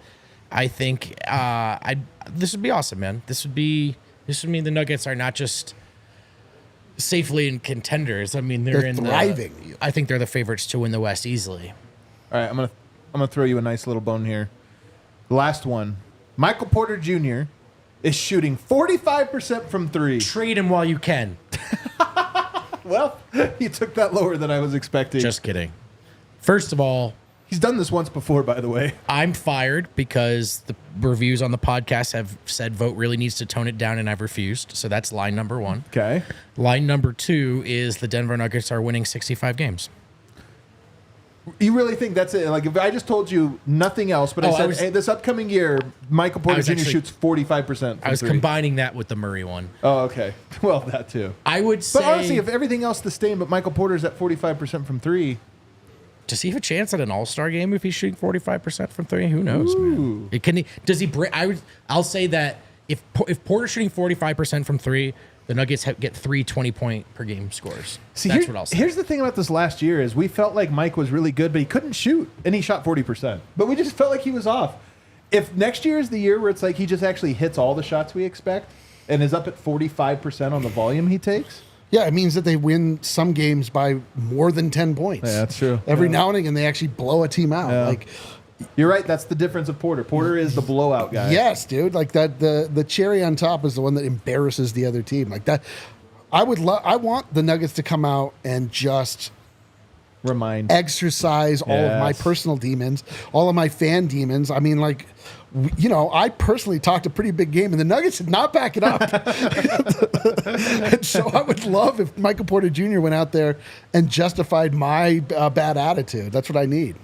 [SPEAKER 2] I think this would be awesome, man. This would mean the Nuggets are not just safely in contenders. I mean, they're
[SPEAKER 3] thriving.
[SPEAKER 2] I think they're the favorites to win the West easily.
[SPEAKER 1] All right, I'm gonna throw you a nice little bone here. Last one. Michael Porter Jr. is shooting 45% from three.
[SPEAKER 2] Trade him while you can.
[SPEAKER 1] Well, he took that lower than I was expecting.
[SPEAKER 2] Just kidding. First of all,
[SPEAKER 1] He's done this once before, by the way.
[SPEAKER 2] I'm fired because the reviews on the podcast have said Vote really needs to tone it down, and I've refused. So that's line number one.
[SPEAKER 1] Okay.
[SPEAKER 2] Line number two is the Denver Nuggets are winning 65 games.
[SPEAKER 1] You really think that's it? Like, if I just told you nothing else, but I said, hey, this upcoming year, Michael Porter Jr. shoots 45%.
[SPEAKER 2] I was combining that with the Murray one.
[SPEAKER 1] Oh, okay. Well, that too.
[SPEAKER 2] I would say.
[SPEAKER 1] But honestly, if everything else the same, but Michael Porter's at 45% from three.
[SPEAKER 2] Does he have a chance at an All-Star game if he's shooting 45% from three? Who knows, man? Does he break? I'll say that if Porter's shooting 45% from three, the Nuggets get 3 20-point per game scores.
[SPEAKER 1] See,
[SPEAKER 2] that's what I'll say.
[SPEAKER 1] Here's the thing about this last year is we felt like Mike was really good, but he couldn't shoot, and he shot 40%. But we just felt like he was off. If next year is the year where it's like he just actually hits all the shots we expect and is up at 45% on the volume he takes.
[SPEAKER 3] Yeah, it means that they win some games by more than 10 points.
[SPEAKER 1] Yeah, that's true.
[SPEAKER 3] Every now and again, they actually blow a team out.
[SPEAKER 1] Yeah.
[SPEAKER 3] Like,
[SPEAKER 1] you're right. That's the difference of Porter. Porter is the blowout guy.
[SPEAKER 3] yes, dude. Like that, the cherry on top is the one that embarrasses the other team. Like that, I want the Nuggets to come out and just exercise all of my personal demons, all of my fan demons. I mean, like, I personally talked a pretty big game, and the Nuggets did not back it up. And so I would love if Michael Porter Jr. went out there and justified my bad attitude. That's what I need.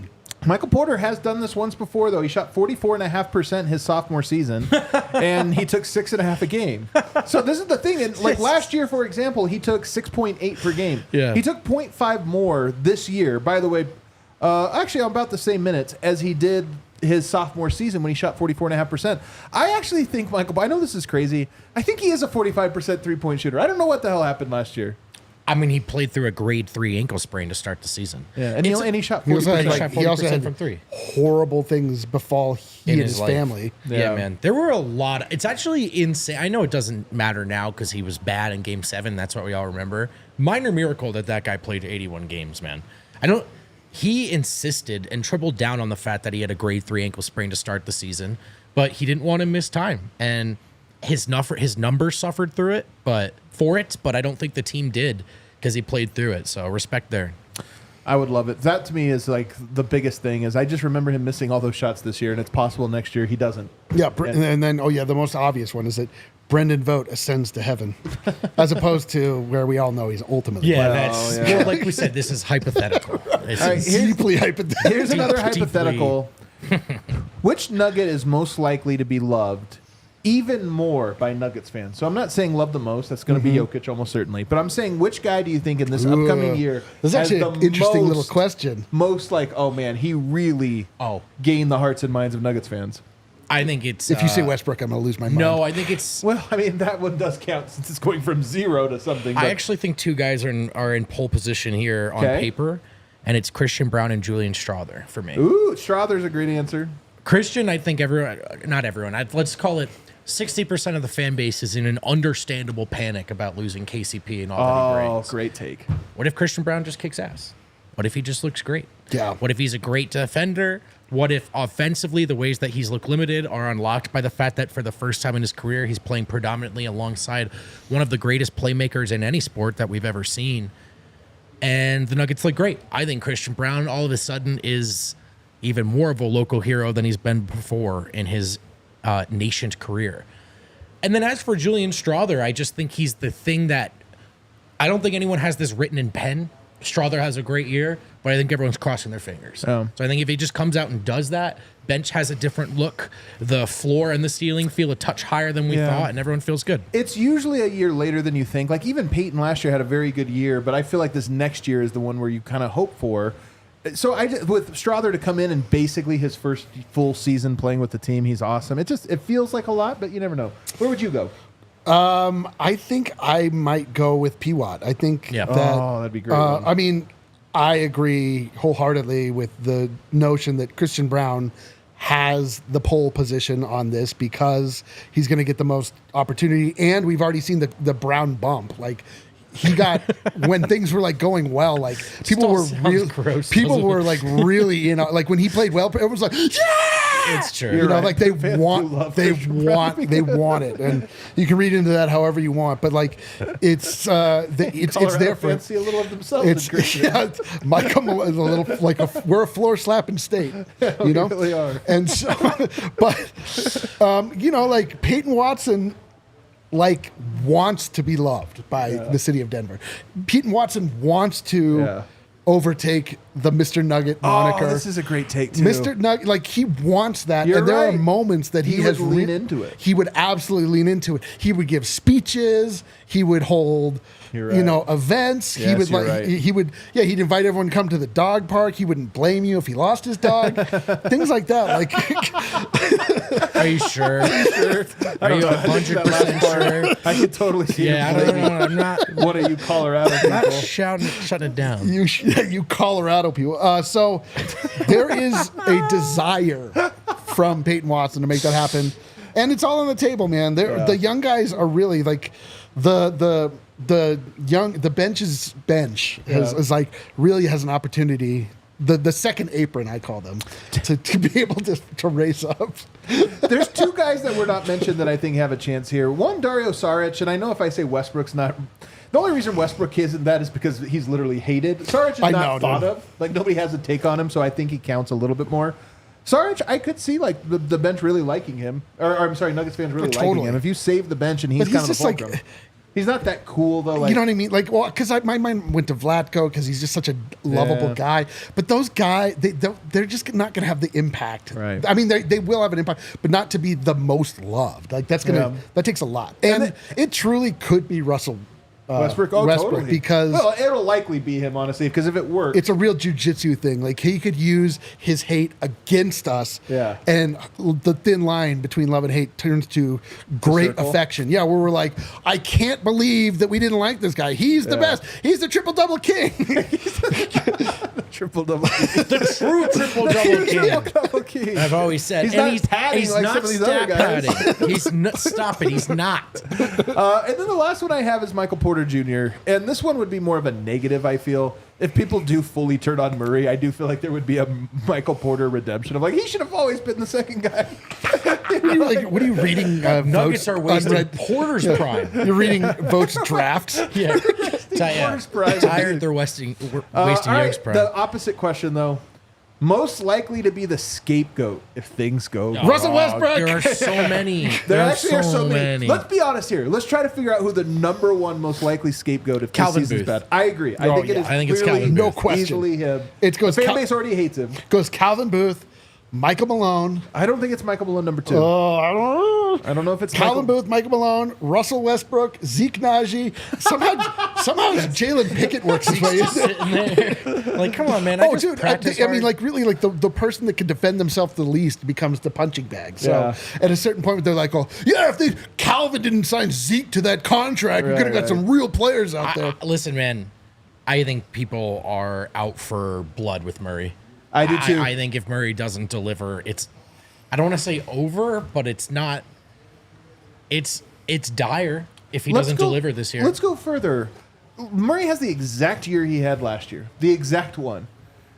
[SPEAKER 1] Michael Porter has done this once before, though. He shot 44.5% his sophomore season, and he took 6.5 a game. So this is the thing. And like last year, for example, he took 6.8 per game.
[SPEAKER 2] Yeah.
[SPEAKER 1] He took 0.5 more this year. By the way, actually, about the same minutes as he did his sophomore season when he shot 44.5%. I actually think I know this is crazy. I think he is a 45% three-point shooter. I don't know what the hell happened last year.
[SPEAKER 2] I mean, he played through a grade 3 ankle sprain to start the season.
[SPEAKER 1] Yeah, and he shot 40%.
[SPEAKER 3] He also had
[SPEAKER 2] from 3.
[SPEAKER 3] Horrible things befall he and his family.
[SPEAKER 2] Yeah, man. There were a lot. It's actually insane. I know it doesn't matter now because he was bad in Game 7. That's what we all remember. Minor miracle that guy played 81 games, man. He insisted and tripled down on the fact that he had a grade 3 ankle sprain to start the season, but he didn't want to miss time. And his numbers suffered through it, but I don't think the team did because he played through it. So respect there.
[SPEAKER 1] I would love it. That to me is like the biggest thing is I just remember him missing all those shots this year, and it's possible next year he doesn't.
[SPEAKER 3] Yeah, and then the most obvious one is that Brendan Vogt ascends to heaven, as opposed to where we all know he's ultimately.
[SPEAKER 2] Yeah, well, like we said, this is hypothetical. It's
[SPEAKER 3] deeply hypothetical.
[SPEAKER 1] Here's another hypothetical. Which Nugget is most likely to be loved even more by Nuggets fans? So I'm not saying love the most. That's going to be Jokic almost certainly. But I'm saying which guy do you think in this upcoming year
[SPEAKER 3] That's actually an interesting little question.
[SPEAKER 1] Most like, oh man, he really gained the hearts and minds of Nuggets fans.
[SPEAKER 2] I think it's...
[SPEAKER 3] If you say Westbrook, I'm going to lose my mind.
[SPEAKER 2] No, I think it's...
[SPEAKER 1] Well, I mean, that one does count since it's going from 0 to something.
[SPEAKER 2] I actually think two guys are in pole position here on paper, and it's Christian Brown and Julian Strawther for me.
[SPEAKER 1] Ooh, Strawther's a great answer.
[SPEAKER 2] Christian, I think not everyone, let's call it 60% of the fan base is in an understandable panic about losing KCP and all that he brings.
[SPEAKER 1] Oh, great take.
[SPEAKER 2] What if Christian Brown just kicks ass? What if he just looks great?
[SPEAKER 3] Yeah.
[SPEAKER 2] What if he's a great defender? What if offensively the ways that he's looked limited are unlocked by the fact that for the first time in his career he's playing predominantly alongside one of the greatest playmakers in any sport that we've ever seen? And the Nuggets look great. I think Christian Brown all of a sudden is even more of a local hero than he's been before in his nascent career. And then as for Julian Strawther, I just think he's the thing that I don't think anyone has this written in pen. Strawther has a great year, but I think everyone's crossing their fingers. So I think if he just comes out and does that, bench has a different look. The floor and the ceiling feel a touch higher than we thought, and everyone feels good.
[SPEAKER 1] It's usually a year later than you think. Like even Peyton last year had a very good year, but I feel like this next year is the one where you kind of hope for. So with Strawther to come in and basically his first full season playing with the team, he's awesome. It feels like a lot, but you never know. Where would you go?
[SPEAKER 3] I think I might go with PWAT. I think
[SPEAKER 1] that'd be great.
[SPEAKER 3] I mean, I agree wholeheartedly with the notion that Christian Brown has the pole position on this because he's going to get the most opportunity, and we've already seen the Brown bump. Like he got when things were like going well, like people were really like when he played well, it was like
[SPEAKER 2] it's true.
[SPEAKER 3] You know, like they want it, and you can read into that however you want. But like, it's there for
[SPEAKER 1] see a little of themselves.
[SPEAKER 3] Might come a little like we're a floor slapping state, you know.
[SPEAKER 1] We really are.
[SPEAKER 3] And so, but like Peyton Watson, like wants to be loved by the city of Denver. Peyton Watson wants to overtake the Mr. Nugget moniker.
[SPEAKER 1] Oh, this is a great take too.
[SPEAKER 3] Mr. Nugget, like he wants that, and there are moments that he has
[SPEAKER 1] lean into it.
[SPEAKER 3] He would absolutely lean into it. He would give speeches. He would hold, events.
[SPEAKER 1] Yes,
[SPEAKER 3] he would he'd invite everyone to come to the dog park. He wouldn't blame you if he lost his dog. Things like that. Like,
[SPEAKER 2] are you sure? Are you 100% sure?
[SPEAKER 1] I could totally see.
[SPEAKER 2] Yeah, I don't know. I'm not.
[SPEAKER 1] What are you, Colorado people?
[SPEAKER 2] I'm not shutting it down.
[SPEAKER 3] You Colorado people. So there is a desire from Peyton Watson to make that happen, and it's all on the table, man. The young guys are really like the bench is like really has an opportunity the second apron, I call them, to be able to race up.
[SPEAKER 1] There's two guys that were not mentioned that I think have a chance here. One, Dario Saric, and I know if I say Westbrook's not... The only reason Westbrook isn't that is because he's literally hated. Saric is not thought of. Like, nobody has a take on him, so I think he counts a little bit more. Saric, I could see like the bench really liking him. Or I'm sorry, Nuggets fans really liking him. If you save the bench and he's kind of a fulcrum. He's not that cool, though. Like,
[SPEAKER 3] you know what I mean? Like, well, because my mind went to Vlatko because he's just such a lovable guy. But those guys, they're just not going to have the impact.
[SPEAKER 1] Right.
[SPEAKER 3] I mean, they will have an impact, but not to be the most loved. Like, that takes a lot. And it truly could be Russell
[SPEAKER 1] Westbrook, totally.
[SPEAKER 3] Because
[SPEAKER 1] it'll likely be him, honestly, because if it works,
[SPEAKER 3] it's a real jujitsu thing. Like, he could use his hate against us, and the thin line between love and hate turns to great affection. Yeah, where we're like, I can't believe that we didn't like this guy. He's the best. He's the triple-double king.
[SPEAKER 1] Triple-double king.
[SPEAKER 2] The true triple-double king.
[SPEAKER 1] Triple-double king.
[SPEAKER 2] I've always said.
[SPEAKER 1] He's not some of these other guys.
[SPEAKER 2] He's not, stop it. He's not.
[SPEAKER 1] And then the last one I have is Michael Porter Jr. And this one would be more of a negative, I feel. If people do fully turn on Murray, I do feel like there would be a Michael Porter redemption of like, he should have always been the second guy.
[SPEAKER 3] What are you reading?
[SPEAKER 2] Nuggets are wasting Porter's prime.
[SPEAKER 3] You're reading Votes drafts?
[SPEAKER 2] Yeah.
[SPEAKER 1] Porter's prime.
[SPEAKER 2] Tired they're wasting Young's prime.
[SPEAKER 1] The opposite question, though. Most likely to be the scapegoat if things go wrong.
[SPEAKER 3] Russell Westbrook.
[SPEAKER 2] There are so many.
[SPEAKER 1] There actually are so many. Let's be honest here. Let's try to figure out who the number one most likely scapegoat if this season's bad. I agree. I think it's Calvin Booth.
[SPEAKER 3] No question.
[SPEAKER 1] Easily him.
[SPEAKER 3] It goes
[SPEAKER 1] the fan base already hates him.
[SPEAKER 3] Goes Calvin Booth, Michael Malone.
[SPEAKER 1] I don't think it's Michael Malone number 2.
[SPEAKER 3] Oh, I don't know.
[SPEAKER 1] I don't know if it's
[SPEAKER 3] Calvin Booth, Michael Malone, Russell Westbrook, Zeke Naji. Somehow Jalen Pickett works his way in
[SPEAKER 2] there. Like, come on, man. I
[SPEAKER 3] mean, like, really, like the person that can defend themselves the least becomes the punching bag. So at a certain point, they're like, oh, yeah, if Calvin didn't sign Zeke to that contract, we could have got some real players out there.
[SPEAKER 2] Listen, man, I think people are out for blood with Murray.
[SPEAKER 1] I do too.
[SPEAKER 2] I think if Murray doesn't deliver, I don't want to say over, but it's not. It's dire if he doesn't deliver this year.
[SPEAKER 1] Let's go further. Murray has the exact year he had last year. The exact one.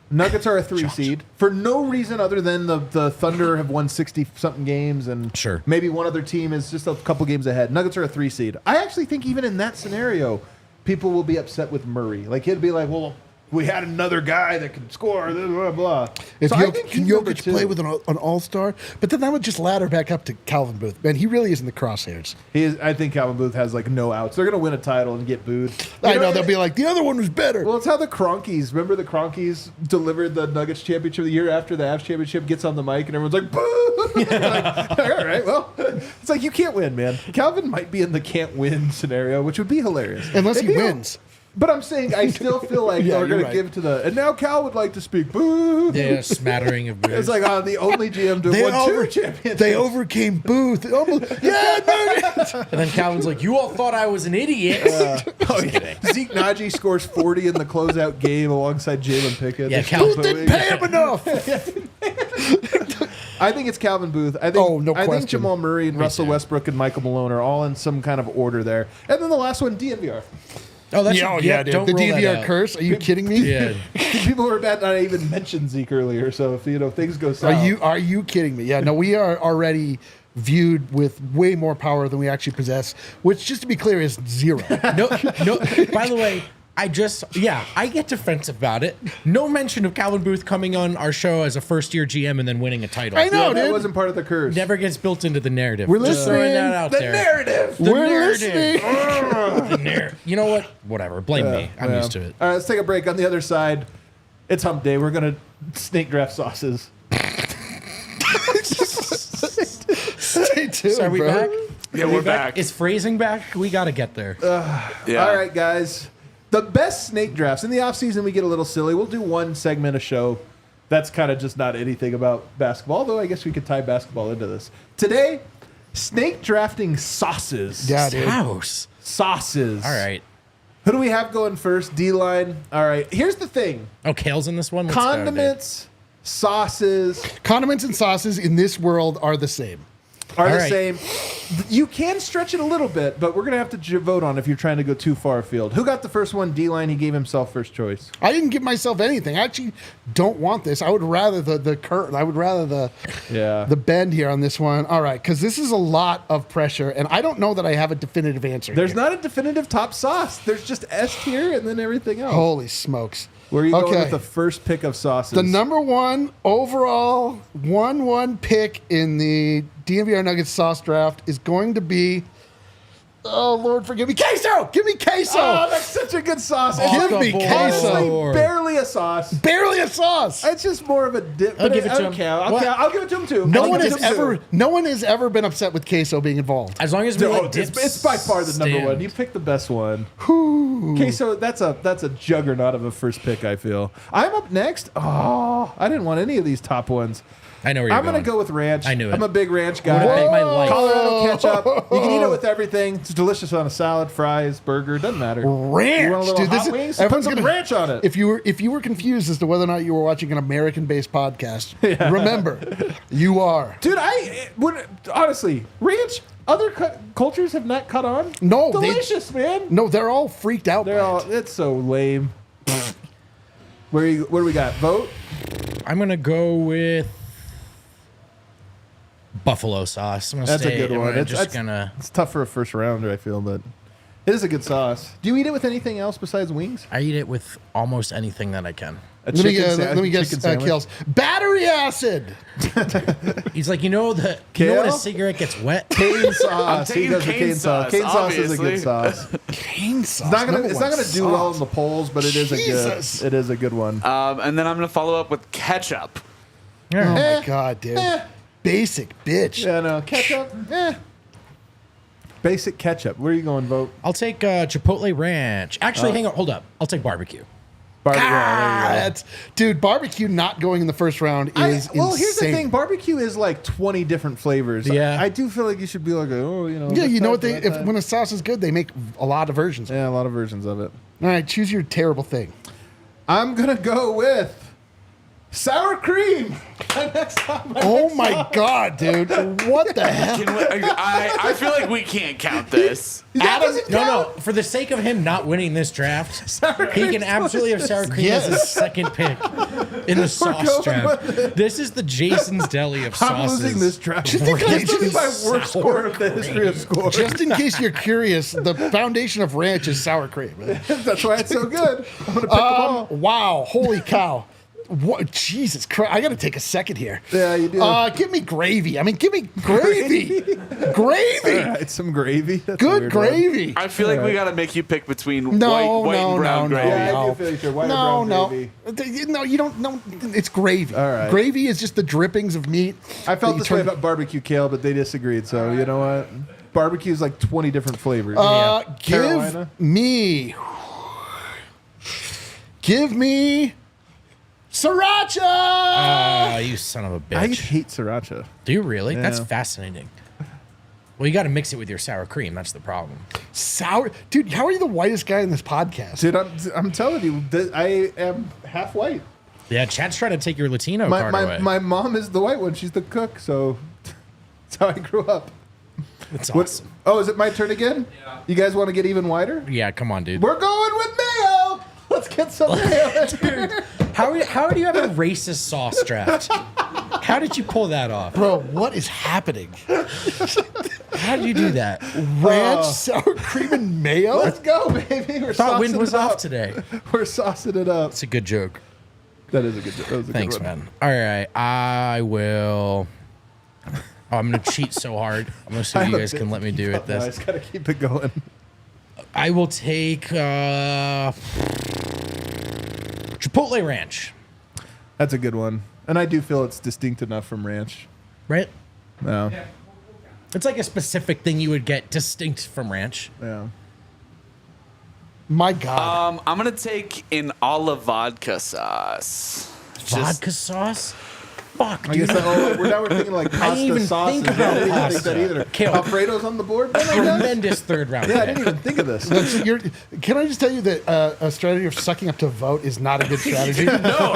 [SPEAKER 1] Nuggets are a 3 seed for no reason other than the Thunder have won 60-something games and maybe one other team is just a couple games ahead. Nuggets are a 3 seed. I actually think even in that scenario, people will be upset with Murray. Like, he'll be like, well, we had another guy that could score, blah, blah, blah.
[SPEAKER 3] If Jokic play with an all-star? But then that would just ladder back up to Calvin Booth. Man, he really is in the crosshairs.
[SPEAKER 1] I think Calvin Booth has, like, no outs. They're going to win a title and get booed.
[SPEAKER 3] I know. They'll be like, the other one was better.
[SPEAKER 1] Well, it's how the Cronkies, remember the Cronkies delivered the Nuggets championship the year after the Avs championship, gets on the mic, and everyone's like, boo! Like, all right, well, it's like, you can't win, man. Calvin might be in the can't win scenario, which would be hilarious.
[SPEAKER 3] Unless he wins.
[SPEAKER 1] But I'm saying I still feel like they're going to give to the... And now Cal would like to speak. Boo!
[SPEAKER 2] Yeah, smattering of Booth.
[SPEAKER 1] It's like the only GM to have won 2 championships.
[SPEAKER 3] They overcame Booth. Nuggets!
[SPEAKER 2] And then Calvin's like, you all thought I was an idiot.
[SPEAKER 1] Zeke Naji scores 40 in the closeout game alongside Jalen Pickett.
[SPEAKER 3] Yeah, Booth didn't pay him enough.
[SPEAKER 1] I think it's Calvin Booth. I think Jamal Murray and Russell Westbrook and Michael Malone are all in some kind of order there. And then the last one, DNVR.
[SPEAKER 2] Oh, that's
[SPEAKER 3] dude. The DNVR curse? Are you kidding me?
[SPEAKER 2] Yeah.
[SPEAKER 1] People were bad. I even mentioned Zeke earlier. So if things go south,
[SPEAKER 3] are you kidding me? Yeah. No, we are already viewed with way more power than we actually possess. Which, just to be clear, is 0.
[SPEAKER 2] No. By the way, I get defensive about it. No mention of Calvin Booth coming on our show as a first-year GM and then winning a title.
[SPEAKER 3] I know, dude.
[SPEAKER 1] That wasn't part of the curse.
[SPEAKER 2] Never gets built into the narrative.
[SPEAKER 3] We're listening.
[SPEAKER 2] Just throwing that out there.
[SPEAKER 1] Narrative.
[SPEAKER 3] We're listening.
[SPEAKER 2] The narrative. You know what? Whatever. Blame me. I'm used to it.
[SPEAKER 1] All right, let's take a break. On the other side, it's hump day. We're going to snake draft sauces.
[SPEAKER 3] Stay tuned,
[SPEAKER 2] So are we back?
[SPEAKER 4] Yeah, we're back.
[SPEAKER 2] Is phrasing back? We got to get there.
[SPEAKER 1] All right, guys. The best snake drafts. In the offseason, we get a little silly. We'll do one segment a show that's kind of just not anything about basketball, although I guess we could tie basketball into this. Today, snake drafting sauces.
[SPEAKER 3] Yeah, dude.
[SPEAKER 2] House.
[SPEAKER 1] Sauces.
[SPEAKER 2] All right.
[SPEAKER 1] Who do we have going first? D-line. All right. Here's the thing.
[SPEAKER 2] Oh, Kale's in this one?
[SPEAKER 1] Condiments, sauces.
[SPEAKER 3] Condiments and sauces in this world are the same.
[SPEAKER 1] are the
[SPEAKER 2] right.
[SPEAKER 1] same. You can stretch it a little bit, but we're going to have to vote on if you're trying to go too far afield. Who got the first one? D-line. He gave himself first choice.
[SPEAKER 3] I didn't give myself anything. I actually don't want this. I would rather the curtain. I would rather the bend here on this one. All right, because this is a lot of pressure, and I don't know that I have a definitive answer.
[SPEAKER 1] There's
[SPEAKER 3] here.
[SPEAKER 1] not a definitive top sauce. There's just S tier and then everything else.
[SPEAKER 3] Holy smokes.
[SPEAKER 1] Where are you going with the first pick of sauces?
[SPEAKER 3] The number one overall 1-1 pick in the DNVR Nuggets sauce draft is going to be, oh, Lord, forgive me, queso! Give me queso!
[SPEAKER 1] Oh, that's such a good sauce.
[SPEAKER 3] Give me queso.
[SPEAKER 1] Honestly, barely a sauce.
[SPEAKER 3] Barely a sauce.
[SPEAKER 1] It's just more of a dip.
[SPEAKER 2] I'll give it to him.
[SPEAKER 1] Okay, I'll give it to him too.
[SPEAKER 3] No one has ever been upset with queso being involved.
[SPEAKER 2] As long as we like dips,
[SPEAKER 1] it's by far the number one. You picked the best one. Queso, that's a juggernaut of a first pick, I feel. I'm up next. Oh, I didn't want any of these top ones.
[SPEAKER 2] I know where you're
[SPEAKER 1] I'm going to go with ranch.
[SPEAKER 2] I knew it.
[SPEAKER 1] I'm a big ranch guy.
[SPEAKER 2] Would've made my life.
[SPEAKER 1] Colorado ketchup. You can eat it with everything. It's delicious on a salad, fries, burger. Doesn't matter.
[SPEAKER 3] Ranch,
[SPEAKER 1] You want a little
[SPEAKER 3] dude.
[SPEAKER 1] hot wings? Put some ranch on it.
[SPEAKER 3] If you were confused as to whether or not you were watching an American-based podcast, remember, you are.
[SPEAKER 1] Dude, honestly, ranch. Other cultures have not caught on.
[SPEAKER 3] No,
[SPEAKER 1] delicious, man.
[SPEAKER 3] No, they're all freaked out.
[SPEAKER 1] It's so lame. What do we got? Vote.
[SPEAKER 2] I'm gonna go with buffalo sauce.
[SPEAKER 1] That's a good one. It's tough for a first rounder, I feel, but it is a good sauce. Do you eat it with anything else besides wings?
[SPEAKER 2] I eat it with almost anything that I can.
[SPEAKER 3] Let me guess, Kale's battery acid.
[SPEAKER 2] He's like, you know when a cigarette gets wet?
[SPEAKER 1] Cane sauce.
[SPEAKER 4] I'm taking cane sauce.
[SPEAKER 1] Cane sauce is a good sauce.
[SPEAKER 3] Cane sauce.
[SPEAKER 1] It's not gonna do well in the polls, but it is a good one.
[SPEAKER 4] And then I'm gonna follow up with ketchup.
[SPEAKER 3] Oh my god, dude. Basic bitch.
[SPEAKER 1] Yeah, no ketchup. Basic ketchup. Where are you going, vote?
[SPEAKER 2] I'll take Chipotle Ranch. Actually, hang on, hold up. I'll take barbecue.
[SPEAKER 3] Dude, barbecue not going in the first round is
[SPEAKER 1] well,
[SPEAKER 3] insane.
[SPEAKER 1] here's the thing. Barbecue is like 20 different flavors.
[SPEAKER 2] Yeah.
[SPEAKER 1] I do feel like you should be like,
[SPEAKER 3] Yeah, you know what when a sauce is good, they make a lot of versions.
[SPEAKER 1] Yeah, a lot of versions of it.
[SPEAKER 3] All right, choose your terrible thing.
[SPEAKER 1] I'm going to go with sour cream.
[SPEAKER 3] Oh my god, dude. What the hell?
[SPEAKER 4] I feel like we can't count this.
[SPEAKER 2] No. For the sake of him not winning this draft, he can absolutely have sour cream as his second pick in the sauce draft. This is the Jason's Deli of sauces.
[SPEAKER 1] I'm losing this draft.
[SPEAKER 3] Just in case-
[SPEAKER 1] This is my worst score of the history of scores.
[SPEAKER 3] Just in case you're curious, the foundation of ranch is sour cream.
[SPEAKER 1] That's why it's so good. I'm going to pick them all.
[SPEAKER 3] Wow, holy cow. What? Jesus Christ. I got to take a second here.
[SPEAKER 1] Yeah, you do.
[SPEAKER 3] Give me gravy. I mean, give me gravy. Gravy.
[SPEAKER 1] All right, some gravy. That's a
[SPEAKER 3] Good
[SPEAKER 1] weird
[SPEAKER 3] gravy.
[SPEAKER 4] I feel like we got to make you pick between white and brown gravy.
[SPEAKER 1] Yeah, I do feel like you're white and brown gravy.
[SPEAKER 3] No, you don't. No, it's gravy.
[SPEAKER 1] All right.
[SPEAKER 3] Gravy is just the drippings of meat.
[SPEAKER 1] I felt this way about barbecue kale, but they disagreed. So you know what? Barbecue is like 20 different flavors.
[SPEAKER 3] Give me sriracha.
[SPEAKER 2] Ah, you son of a bitch.
[SPEAKER 1] I hate sriracha.
[SPEAKER 2] Do you really?
[SPEAKER 1] Yeah.
[SPEAKER 2] That's fascinating. Well, you got to mix it with your sour cream. That's the problem.
[SPEAKER 3] Sour, dude. How are you the whitest guy in this podcast?
[SPEAKER 1] Dude, I'm telling you, I am half white.
[SPEAKER 2] Yeah, Chad's trying to take your Latino card away.
[SPEAKER 1] My mom is the white one. She's the cook, so that's how I grew up.
[SPEAKER 2] That's awesome.
[SPEAKER 1] Is it my turn again? Yeah. You guys want to get even whiter?
[SPEAKER 2] Yeah, come on, dude.
[SPEAKER 1] We're going with mayo. Let's get some mayo.
[SPEAKER 2] Dude, how do you have a racist sauce draft? How did you pull that off?
[SPEAKER 3] Bro, what is happening?
[SPEAKER 2] How did you do that?
[SPEAKER 3] Ranch, sour cream, and mayo?
[SPEAKER 1] Let's go, baby. We're
[SPEAKER 2] Thought wind
[SPEAKER 1] saucing
[SPEAKER 2] was
[SPEAKER 1] it up.
[SPEAKER 2] off today.
[SPEAKER 1] We're saucing it up.
[SPEAKER 2] It's a good joke.
[SPEAKER 1] That is a good joke.
[SPEAKER 2] Thanks, man. All right, I will. Oh, I'm going to cheat so hard. I'm going to see if you guys can let me do it.
[SPEAKER 1] I just got to keep it going.
[SPEAKER 2] I will take Chipotle Ranch.
[SPEAKER 1] That's a good one. And I do feel it's distinct enough from ranch.
[SPEAKER 2] Right?
[SPEAKER 1] No.
[SPEAKER 2] It's like a specific thing you would get distinct from ranch.
[SPEAKER 1] Yeah.
[SPEAKER 3] My God.
[SPEAKER 4] I'm gonna take an olive vodka sauce.
[SPEAKER 2] Vodka sauce? Fuck,
[SPEAKER 1] I
[SPEAKER 2] dude.
[SPEAKER 1] guess we're thinking like
[SPEAKER 2] I
[SPEAKER 1] pasta
[SPEAKER 2] didn't even
[SPEAKER 1] sauces.
[SPEAKER 2] think about
[SPEAKER 1] I didn't
[SPEAKER 2] pasta.
[SPEAKER 1] think that either.
[SPEAKER 2] Kale.
[SPEAKER 1] Alfredo's on the board. then, I guess?
[SPEAKER 2] Tremendous third round.
[SPEAKER 1] Yeah, I
[SPEAKER 2] pick.
[SPEAKER 1] didn't even think of this.
[SPEAKER 3] Can I just tell you that a strategy of sucking up to vote is not a good strategy?
[SPEAKER 4] No,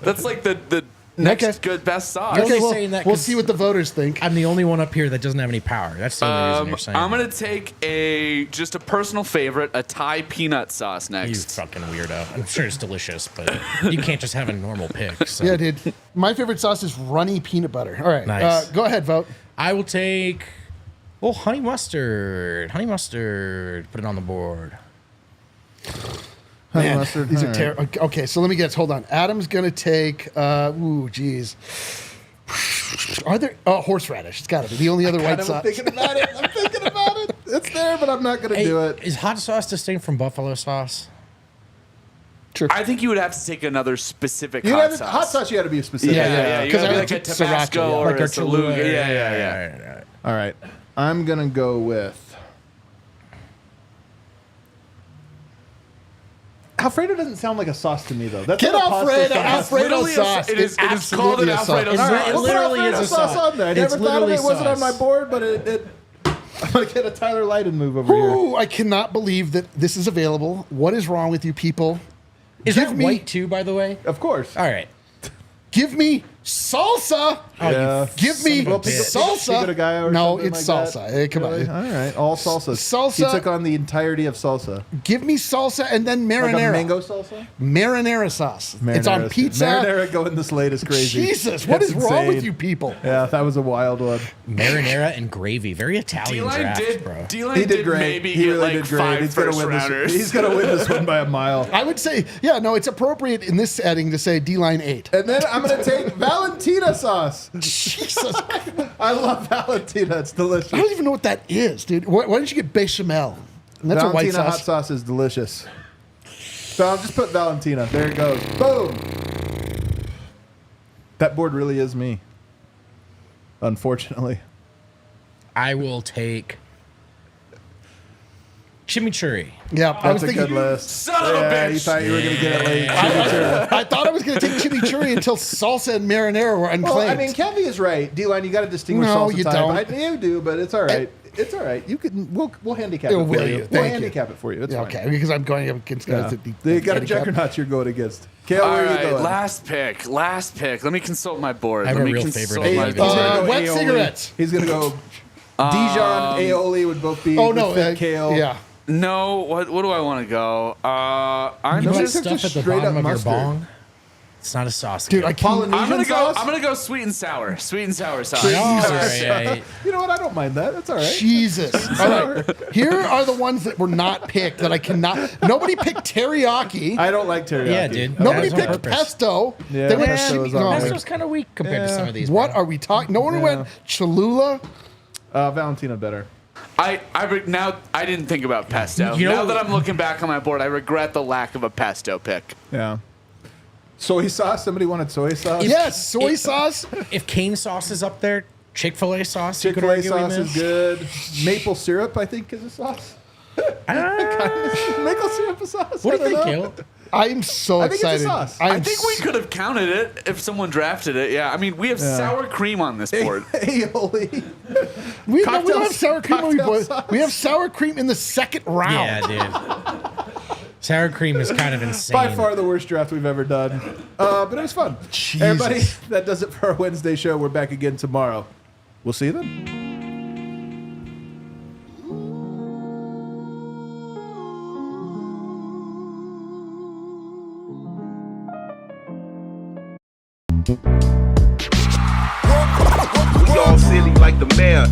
[SPEAKER 4] that's like the Next good best sauce.
[SPEAKER 2] You're
[SPEAKER 3] Okay,
[SPEAKER 2] only
[SPEAKER 3] well,
[SPEAKER 2] saying that
[SPEAKER 3] we'll
[SPEAKER 2] 'cause
[SPEAKER 3] see what the voters think.
[SPEAKER 2] I'm the only one up here that doesn't have any power. That's the only reason you're saying
[SPEAKER 4] I'm
[SPEAKER 2] that.
[SPEAKER 4] gonna take just a personal favorite, a Thai peanut sauce
[SPEAKER 2] You
[SPEAKER 4] next.
[SPEAKER 2] fucking weirdo. I'm sure it's delicious, but you can't just have a normal pick. So.
[SPEAKER 3] Yeah, dude. My favorite sauce is runny peanut butter. All right,
[SPEAKER 2] Nice.
[SPEAKER 3] go ahead, vote.
[SPEAKER 2] I will take honey mustard. Honey mustard. Put it on the board.
[SPEAKER 1] Honey
[SPEAKER 3] Man,
[SPEAKER 1] mustard.
[SPEAKER 3] these are
[SPEAKER 1] All right.
[SPEAKER 3] terrible. Okay, so let me guess. Hold on. Adam's gonna take. Geez. Are there horseradish? It's got to be the only other white
[SPEAKER 1] I'm
[SPEAKER 3] sauce.
[SPEAKER 1] thinking about it. I'm thinking about it. It's there, but I'm not going to do it.
[SPEAKER 2] Is hot sauce distinct from buffalo sauce?
[SPEAKER 3] Sure.
[SPEAKER 4] I think you would have to take another specific
[SPEAKER 1] You
[SPEAKER 4] hot
[SPEAKER 1] have
[SPEAKER 4] sauce.
[SPEAKER 1] hot sauce, you got to be specific.
[SPEAKER 3] Yeah.
[SPEAKER 4] You
[SPEAKER 3] 'Cause
[SPEAKER 4] gotta
[SPEAKER 3] I
[SPEAKER 4] be
[SPEAKER 3] like
[SPEAKER 4] like a
[SPEAKER 3] sriracha,
[SPEAKER 4] Tabasco
[SPEAKER 3] yeah.
[SPEAKER 4] or
[SPEAKER 3] Like
[SPEAKER 4] a
[SPEAKER 3] our
[SPEAKER 4] Cholula. Yeah.
[SPEAKER 2] Right.
[SPEAKER 1] All right. I'm going to go with. Alfredo doesn't sound like a sauce to me, though. That's
[SPEAKER 3] Get
[SPEAKER 1] not a pasta
[SPEAKER 3] Alfredo.
[SPEAKER 1] sauce.
[SPEAKER 3] Alfredo
[SPEAKER 4] literally a-
[SPEAKER 3] sauce.
[SPEAKER 4] it is
[SPEAKER 3] It's
[SPEAKER 4] called an
[SPEAKER 3] absolutely a sauce.
[SPEAKER 4] Alfredo
[SPEAKER 2] It's
[SPEAKER 4] sauce.
[SPEAKER 2] it
[SPEAKER 1] We'll put
[SPEAKER 2] literally
[SPEAKER 1] Alfredo
[SPEAKER 2] is a
[SPEAKER 1] sauce
[SPEAKER 2] sauce.
[SPEAKER 1] on there. I
[SPEAKER 2] It's
[SPEAKER 1] never thought of
[SPEAKER 2] literally
[SPEAKER 1] it. Wasn't on
[SPEAKER 2] sauce.
[SPEAKER 1] my board, but it I'm going to get a Tyler Lydon move over here.
[SPEAKER 3] Ooh, I cannot believe that this is available. What is wrong with you people?
[SPEAKER 2] Is
[SPEAKER 3] Give
[SPEAKER 2] that
[SPEAKER 3] me-
[SPEAKER 2] white too, by the way?
[SPEAKER 1] Of course.
[SPEAKER 2] All right.
[SPEAKER 3] Give me salsa.
[SPEAKER 1] Yeah.
[SPEAKER 3] Give me
[SPEAKER 2] Son of a bitch.
[SPEAKER 3] salsa.
[SPEAKER 1] Pico de Gallo or
[SPEAKER 3] No,
[SPEAKER 1] something
[SPEAKER 3] it's
[SPEAKER 1] like
[SPEAKER 3] salsa.
[SPEAKER 1] that?
[SPEAKER 3] Hey, come
[SPEAKER 1] Really?
[SPEAKER 3] on.
[SPEAKER 1] All right. All salsa.
[SPEAKER 3] Salsa.
[SPEAKER 1] He took on the entirety of salsa.
[SPEAKER 3] Give me salsa and then
[SPEAKER 1] Like a
[SPEAKER 3] marinara.
[SPEAKER 1] mango salsa?
[SPEAKER 3] Marinara sauce. It's on
[SPEAKER 1] Marinara.
[SPEAKER 3] pizza.
[SPEAKER 1] Marinara going this late is crazy.
[SPEAKER 3] Jesus, what
[SPEAKER 1] That's
[SPEAKER 3] is wrong with
[SPEAKER 1] insane.
[SPEAKER 3] you people?
[SPEAKER 1] Yeah, that was a wild one.
[SPEAKER 2] Marinara and gravy. Very Italian
[SPEAKER 4] D-Line
[SPEAKER 2] draft, bro.
[SPEAKER 1] He did great.
[SPEAKER 4] maybe
[SPEAKER 1] He
[SPEAKER 4] get
[SPEAKER 1] really
[SPEAKER 4] like
[SPEAKER 1] did great.
[SPEAKER 4] 5
[SPEAKER 1] He's gonna
[SPEAKER 4] first
[SPEAKER 1] win
[SPEAKER 4] rounders.
[SPEAKER 1] this. He's gonna win this one by a mile.
[SPEAKER 3] I would say, yeah, no, it's appropriate in this setting to say D-line 8.
[SPEAKER 1] And then I'm gonna take Valentina sauce.
[SPEAKER 3] Jesus.
[SPEAKER 1] I love Valentina. It's delicious.
[SPEAKER 3] I don't even know what that is, dude. Why don't you get bechamel? And that's a white
[SPEAKER 1] Valentina hot
[SPEAKER 3] sauce.
[SPEAKER 1] sauce is delicious. So I'll just put Valentina. There it goes. Boom. That board really is me. Unfortunately.
[SPEAKER 2] I will take chimichurri.
[SPEAKER 3] Yeah, I was
[SPEAKER 1] That's a
[SPEAKER 3] thinking.
[SPEAKER 1] good list.
[SPEAKER 4] Son of a
[SPEAKER 1] Yeah,
[SPEAKER 4] bitch.
[SPEAKER 1] you thought you were gonna get it late.
[SPEAKER 3] I thought I was going to take chimichurri until salsa and marinara were unclaimed.
[SPEAKER 1] Well, I mean, Kevy is right. D-line, you got to distinguish
[SPEAKER 3] No,
[SPEAKER 1] salsa
[SPEAKER 3] you
[SPEAKER 1] type.
[SPEAKER 3] don't.
[SPEAKER 1] You do, but it's all right. It's all right. You can. We'll handicap
[SPEAKER 3] Oh,
[SPEAKER 1] it for
[SPEAKER 3] will
[SPEAKER 1] you.
[SPEAKER 3] you?
[SPEAKER 1] We'll
[SPEAKER 3] Thank you.
[SPEAKER 1] handicap it for you. It's
[SPEAKER 3] Yeah,
[SPEAKER 1] fine.
[SPEAKER 3] okay, because I'm going up against guys
[SPEAKER 1] Yeah.
[SPEAKER 3] that
[SPEAKER 1] You got a
[SPEAKER 3] handicap.
[SPEAKER 1] juggernaut you're going against. Kale,
[SPEAKER 4] All
[SPEAKER 1] where are you
[SPEAKER 4] right,
[SPEAKER 1] going?
[SPEAKER 4] last pick. Let me consult my board.
[SPEAKER 2] I have
[SPEAKER 4] Let
[SPEAKER 2] a
[SPEAKER 4] me
[SPEAKER 2] real
[SPEAKER 4] consult
[SPEAKER 2] favorite.
[SPEAKER 4] my
[SPEAKER 1] He's
[SPEAKER 4] board.
[SPEAKER 1] gonna go
[SPEAKER 3] wet
[SPEAKER 1] aioli.
[SPEAKER 3] cigarettes.
[SPEAKER 1] He's gonna go. Dijon, aioli would both be.
[SPEAKER 3] Oh, no.
[SPEAKER 1] the fit kale.
[SPEAKER 3] Yeah.
[SPEAKER 4] No, what do I want to go? I'm
[SPEAKER 2] You know that
[SPEAKER 1] just
[SPEAKER 4] just
[SPEAKER 1] took
[SPEAKER 2] stuff at the
[SPEAKER 1] straight
[SPEAKER 2] bottom
[SPEAKER 1] up
[SPEAKER 2] of your
[SPEAKER 1] mustard.
[SPEAKER 2] bong? It's not a sauce.
[SPEAKER 3] Dude, I
[SPEAKER 2] kid.
[SPEAKER 3] can't.
[SPEAKER 1] Polynesian sauce?
[SPEAKER 4] I'm gonna go sweet and sour sauce.
[SPEAKER 2] Oh, right.
[SPEAKER 1] You know what? I don't mind that. That's all right.
[SPEAKER 3] Jesus. All right. Here are the ones that were not picked that I cannot. Nobody picked teriyaki.
[SPEAKER 1] I don't like teriyaki.
[SPEAKER 2] Yeah, dude.
[SPEAKER 3] Nobody
[SPEAKER 2] That was on
[SPEAKER 3] picked
[SPEAKER 2] purpose.
[SPEAKER 3] pesto.
[SPEAKER 1] Yeah,
[SPEAKER 3] They went
[SPEAKER 1] pesto was
[SPEAKER 3] chimi-
[SPEAKER 1] on
[SPEAKER 3] no,
[SPEAKER 1] there.
[SPEAKER 2] Pesto's kind of weak compared to some of these.
[SPEAKER 3] What
[SPEAKER 2] bro.
[SPEAKER 3] are we talking? No one went Cholula.
[SPEAKER 1] Valentina better.
[SPEAKER 4] Now I didn't think about pesto.
[SPEAKER 2] You know-
[SPEAKER 4] Now that I'm looking back on my board, I regret the lack of a pesto pick.
[SPEAKER 1] Yeah. Soy sauce. Somebody wanted soy sauce.
[SPEAKER 3] Yes, soy sauce.
[SPEAKER 2] If cane sauce is up there, Chick-fil-A sauce, you could
[SPEAKER 1] Chick-fil-A
[SPEAKER 2] argue we
[SPEAKER 1] sauce is
[SPEAKER 2] missed.
[SPEAKER 1] good. Maple syrup, I think, is a sauce. Maple syrup is sauce.
[SPEAKER 2] What do
[SPEAKER 1] I
[SPEAKER 2] you
[SPEAKER 1] don't
[SPEAKER 2] think,
[SPEAKER 1] know.
[SPEAKER 2] Kale?
[SPEAKER 3] I'm so
[SPEAKER 1] I think it's a
[SPEAKER 3] excited.
[SPEAKER 1] sauce.
[SPEAKER 3] I'm
[SPEAKER 4] I think we could have counted it if someone drafted it. Yeah, I mean, we have sour cream on this board.
[SPEAKER 1] Aioli.
[SPEAKER 3] We don't
[SPEAKER 1] Cocktail-
[SPEAKER 3] have sour cream. when we
[SPEAKER 1] cocktail
[SPEAKER 3] boil-
[SPEAKER 1] sauce.
[SPEAKER 3] We have sour cream in the second round.
[SPEAKER 2] Yeah, dude. Sour cream is kind of insane.
[SPEAKER 1] By far the worst draft we've ever done. But it was fun.
[SPEAKER 3] Jesus.
[SPEAKER 1] Everybody, that does it for our Wednesday show. We're back again tomorrow. We'll see you then.
[SPEAKER 5] We all silly like the mayor.